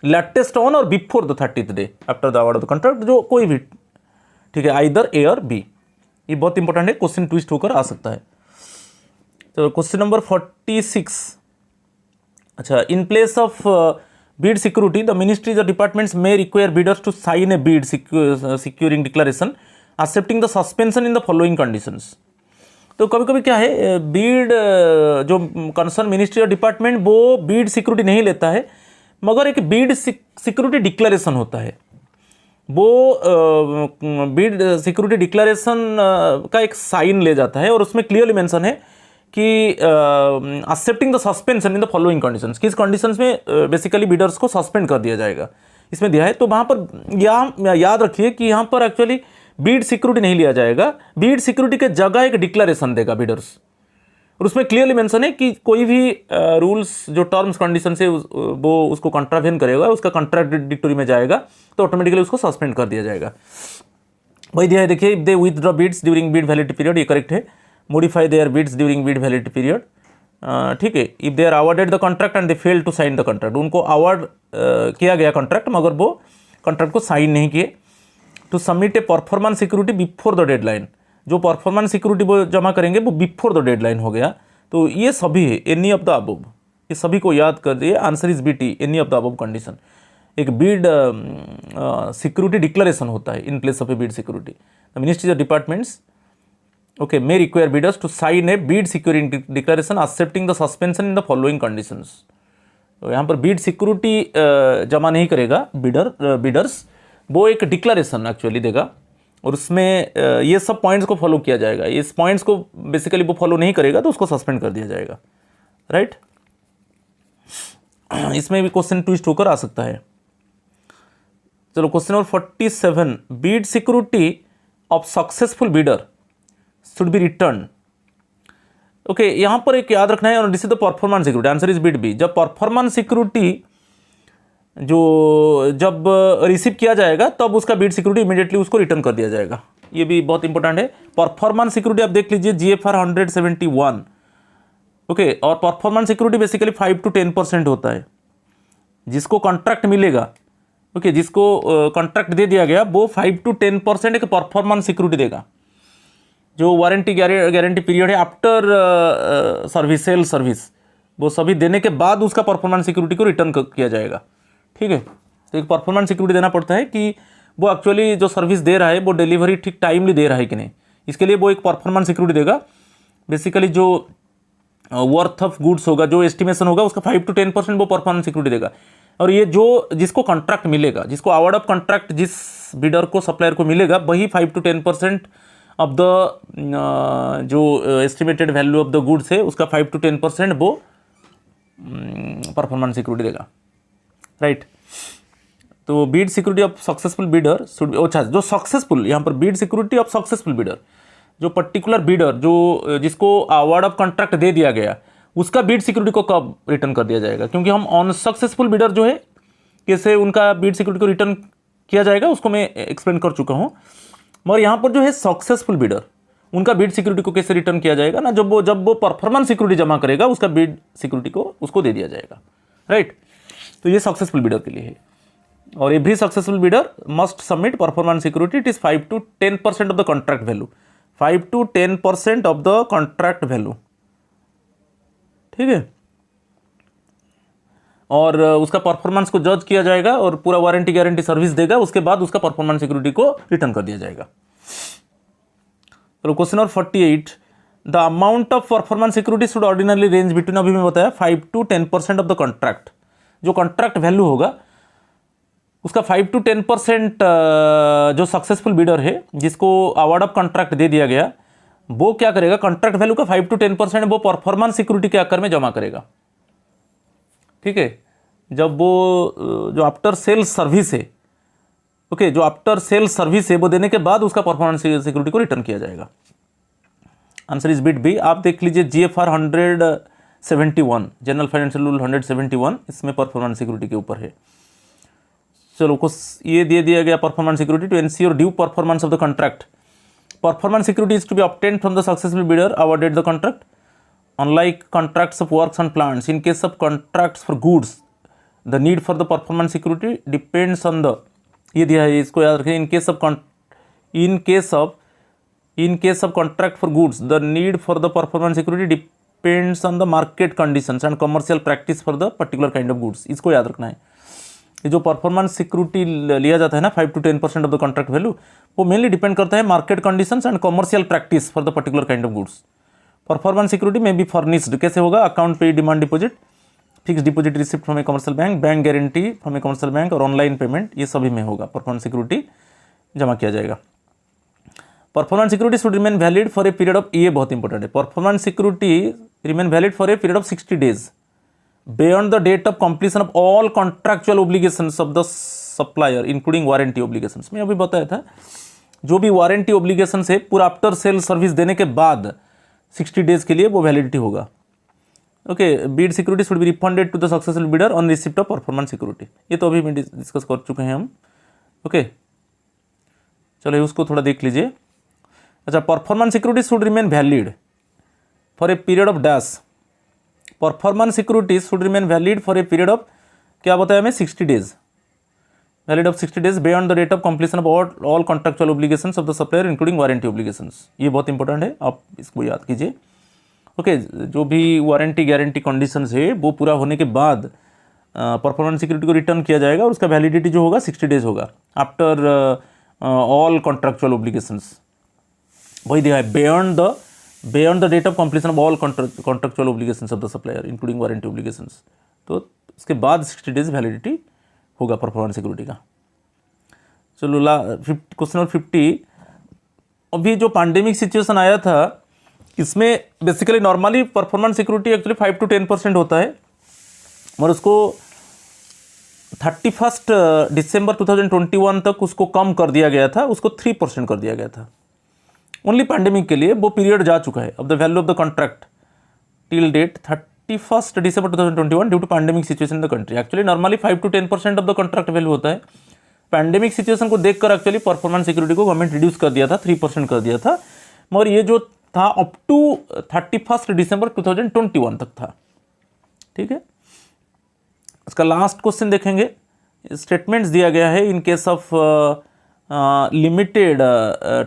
Speaker 1: लेटेस्ट ऑन और before the 30th day after the award of the contract, जो कोई भी, ठीक है, आइदर ए और बी। ये बहुत इंपॉर्टेंट है, क्वेश्चन ट्विस्ट होकर आ सकता है। तो क्वेश्चन नंबर 46, अच्छा, in place of bid security, the ministries or departments may require bidders to sign a bid securing declaration accepting the suspension in the following conditions. तो कभी कभी क्या है, बीड जो कंसर्न मिनिस्ट्री और डिपार्टमेंट वो बीड सिक्योरिटी नहीं लेता है, मगर एक बीड सिक्योरिटी डिक्लेरेशन होता है। वो बीड सिक्योरिटी डिक्लेरेशन का एक साइन ले जाता है और उसमें क्लियरली मेंशन है कि accepting the suspension in the following conditions, किस कंडीशंस में बेसिकली बीडर्स को सस्पेंड कर दिया जाएगा, इसमें दिया है। तो वहाँ पर याद रखिए कि यहाँ पर एक्चुअली बीड सिक्योरिटी नहीं लिया जाएगा, बीड सिक्योरिटी के जगह एक डिक्लेरेशन देगा बीडर्स, और उसमें क्लियरली मेंशन है कि कोई भी रूल्स जो टर्म्स कंडीशन से वो उसको कॉन्ट्रावेन करेगा, उसका कॉन्ट्राडिक्टरी में जाएगा तो ऑटोमेटिकली उसको सस्पेंड कर दिया जाएगा। वही दिया है, देखिए, if they withdraw bids during bid validity period, ये करेक्ट है। modify their bids during bid validity period, ठीक है। If they are awarded the contract and they fail to sign the contract, उनको अवार्ड किया गया कॉन्ट्रैक्ट मगर वो contract को साइन नहीं किए। To submit a performance security before the deadline, जो परफॉर्मेंस सिक्योरिटी वो जमा करेंगे वो बिफोर द डेडलाइन हो गया। तो ये सभी है, एनी ऑफ द अबव, ये सभी को याद कर दिए। Answer is BT, any of the above condition. एक बीड सिक्योरिटी डिक्लेरेशन होता है in place of A Beed security. The ministries of departments may require bidders to sign a bid security declaration accepting the suspension in the following conditions. तो यहाँ पर Beed security जमा नहीं करेगा bidders, वो एक डिक्लेरेशन एक्चुअली देगा और उसमें ये सब पॉइंट्स को फॉलो किया जाएगा। इस पॉइंट्स को बेसिकली वो फॉलो नहीं करेगा तो उसको सस्पेंड कर दिया जाएगा, राइट। इसमें भी क्वेश्चन ट्विस्ट होकर आ सकता है। चलो question number 47, Beed security of successful bidder should be returned. Okay, यहाँ पर एक याद रखना है, और this is the performance security. Answer is BT। जब परफॉर्मेंस सिक्योरिटी जब रिसीव किया जाएगा तब उसका बीड सिक्योरिटी इमीडिएटली उसको रिटर्न कर दिया जाएगा। ये भी बहुत इंपॉर्टेंट है। परफॉर्मेंस सिक्योरिटी आप देख लीजिए, GFR 171, ओके। और परफॉर्मेंस सिक्योरिटी बेसिकली 5 to 10% होता है। जिसको कॉन्ट्रैक्ट मिलेगा, ओके, जिसको कॉन्ट्रैक्ट दे दिया गया वो 5 to 10% एक परफॉर्मेंस सिक्योरिटी देगा। जो वारंटी गारंटी पीरियड है आफ्टर सर्विस, सेल सर्विस, वो सभी देने के बाद उसका परफॉर्मेंस सिक्योरिटी को रिटर्न किया जाएगा, ठीक है। तो एक परफॉर्मेंस सिक्योरिटी देना पड़ता है कि वो एक्चुअली जो सर्विस दे रहा है वो डिलीवरी ठीक टाइमली दे रहा है कि नहीं, इसके लिए वो एक परफॉर्मेंस सिक्योरिटी देगा। बेसिकली जो वर्थ ऑफ गुड्स होगा, जो एस्टिमेशन होगा, उसका 5 to 10% वो परफॉर्मेंस सिक्योरिटी देगा। और ये जो जिसको कॉन्ट्रैक्ट मिलेगा, जिसको अवार्ड ऑफ कॉन्ट्रैक्ट जिस बिडर को, सप्लायर को मिलेगा, वही 5 to 10% ऑफ द जो estimated value of the goods है उसका 5 to 10% वो परफॉर्मेंस सिक्योरिटी देगा, राइट। तो bid security of successful bidder should be, अच्छा, जो सक्सेसफुल, यहाँ पर Beed security of successful bidder, जो पर्टिकुलर बीडर जो जिसको अवार्ड ऑफ कॉन्ट्रैक्ट दे दिया गया, उसका बीड सिक्योरिटी को कब रिटर्न कर दिया जाएगा। क्योंकि हम अनसक्सेसफुल बीडर जो है कैसे उनका बीड सिक्योरिटी को रिटर्न किया जाएगा उसको मैं एक्सप्लेन कर चुका हूँ। मगर यहाँ पर जो है सक्सेसफुल बीडर, उनका बीड सिक्योरिटी को कैसे रिटर्न किया जाएगा ना, जब वो परफॉर्मेंस सिक्योरिटी जमा करेगा उसका बीड सिक्योरिटी को उसको दे दिया जाएगा, राइट। तो ये सक्सेसफुल बीडर के लिए है। और every successful bidder must submit performance security, it is 5 to 10% of the contract value, 5 to 10% of the contract value, ठीक है। और उसका परफॉर्मेंस को जज किया जाएगा और पूरा वारंटी गारंटी सर्विस देगा, उसके बाद उसका परफॉर्मेंस सिक्योरिटी को रिटर्न कर दिया जाएगा। तो question number 48, the amount of performance security should ordinarily range between, अभी मैं बताया, 5 to 10% ऑफ द कॉन्ट्रैक्ट। जो कॉन्ट्रैक्ट वैल्यू होगा उसका 5 to 10% जो सक्सेसफुल बीडर है जिसको अवार्ड ऑफ कॉन्ट्रैक्ट दे दिया गया, वो क्या करेगा, कॉन्ट्रैक्ट वैल्यू का 5 to 10% वो परफॉर्मेंस सिक्योरिटी के आकर में जमा करेगा, ठीक है। जब वो जो आफ्टर सेल सर्विस है, ओके, जो आफ्टर सेल सर्विस है वो देने के बाद उसका परफॉर्मेंस सिक्योरिटी को रिटर्न किया जाएगा। Answer is BT। आप देख लीजिए GFR 171, जनरल फाइनेंशियल रूल 171, इसमें परफॉर्मेंस सिक्योरिटी के ऊपर है। चलो कुछ ये दे दिया गया, performance security to ensure due performance of the contract. Performance security is to be obtained from the successful bidder awarded the contract. Unlike contracts of works and plants, in case of contracts for goods, the need for the performance security depends on the, ये दिया है, इसको याद रखें। In case of contract for goods, the need for the performance security depends on the market conditions and commercial practice for the particular kind of goods, इसको याद रखना है। ये जो परफॉर्मेंस सिक्योरिटी लिया जाता है ना 5 to 10% of the contract value, वो मेनली डिपेंड करता है market conditions and commercial practice for the particular kind of goods. Performance security में बी फर्निश्ड, कैसे होगा, account pay demand deposit, fix deposit receipt from A commercial bank, bank guarantee from A commercial bank और online payment, ये सभी में होगा performance security जमा किया जाएगा। Performance security should remain valid for a period of, ये बहुत इंपॉर्टेंट है, performance security remain valid for a period of 60 days beyond the date of completion of all contractual obligations of the supplier including warranty obligations। मैं अभी बताया था जो भी warranty obligation है पूरा आफ्टर सेल सर्विस देने के बाद 60 days के लिए वो वैलिडिटी होगा। Okay, bid security should be refunded to the successful bidder on receipt of performance security, ये तो अभी मैं डिस्कस कर चुके हैं हम। ओके, चलो उसको थोड़ा देख लीजिए। अच्छा, performance security should remain valid for a period of dash, performance security should remain valid for a period of, क्या बताया हमें, 60 days, valid of 60 days beyond the date of completion of all contractual obligations of the supplier including warranty obligations, ये बहुत important है, आप इसको याद कीजिए। ओके, जो भी वारंटी गारंटी कंडीशंस है वो पूरा होने के बाद परफॉर्मेंस सिक्योरिटी को रिटर्न किया जाएगा और उसका वैलिडिटी जो होगा 60 days होगा आफ्टर ऑल कॉन्ट्रैक्चुअल ओब्लिगेशंस, वही दिया है, beyond the date of completion of all contractual obligations of the supplier including warranty obligations, तो उसके बाद 60 days वैलिडिटी होगा परफॉर्मेंस सिक्योरिटी का। चलो क्वेश्चन नंबर 50, अभी जो पैंडेमिक सिचुएशन आया था इसमें basically normally performance security actually 5 to 10% होता है और उसको 31 December 2021 तक उसको कम कर दिया गया था, उसको 3% कर दिया गया था ओनली पैंडेमिक के लिए। वो पीरियड जा चुका है। अब the value of the contract till date 31 December 2021 due to pandemic situation in the country, actually normally 5 to 10% of the contract value होता है। पैंडेमिक सिचुएशन को देखकर एक्चुअली परफॉर्मेंस सिक्योरिटी को गवर्नमेंट रिड्यूस कर दिया था, 3% कर दिया था, मगर ये जो था अप टू 31 December 2021 तक था। ठीक है, इसका लास्ट क्वेश्चन देखेंगे। स्टेटमेंट्स दिया गया है in case of limited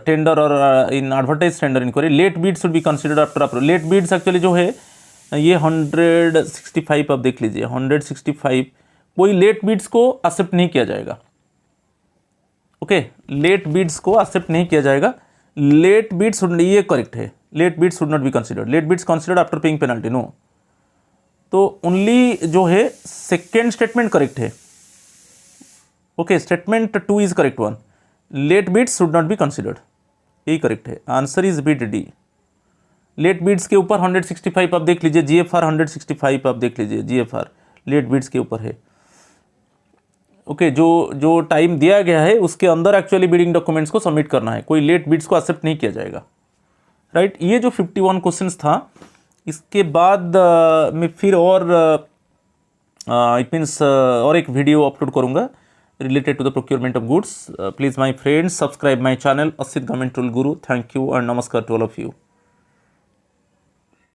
Speaker 1: tender और in advertise tender inquiry, late bid should be considered after approval. Late bids actually जो है ये 165 आप देख लीजिए, 165 कोई लेट बीड्स को एक्सेप्ट नहीं किया जाएगा। ओके, लेट बीड्स को एक्सेप्ट नहीं किया जाएगा। लेट बीड्स, ये करेक्ट है, late bids should not be considered, late bids considered after paying penalty, no. तो ओनली जो है सेकेंड स्टेटमेंट करेक्ट है। Okay, statement 2 is correct one, late bids should not be considered, यही correct है। Answer is bit d. Late bids के ऊपर 165 आप देख लीजिए, जीएफआर 165 आप देख लीजिए, जीएफआर लेट बीड्स के ऊपर है। ओके, जो टाइम दिया गया है उसके अंदर एक्चुअली बिडिंग डॉक्यूमेंट्स को सबमिट करना है, कोई लेट बीड्स को एक्सेप्ट नहीं किया जाएगा। राइट, ये जो 51 क्वेश्चंस था, इसके बाद मैं फिर और इट मीन्स और एक वीडियो अपलोड करूंगा related to the procurement of goods. Please my friends subscribe my channel Asit Government Tool Guru. Thank you and namaskar to all of you.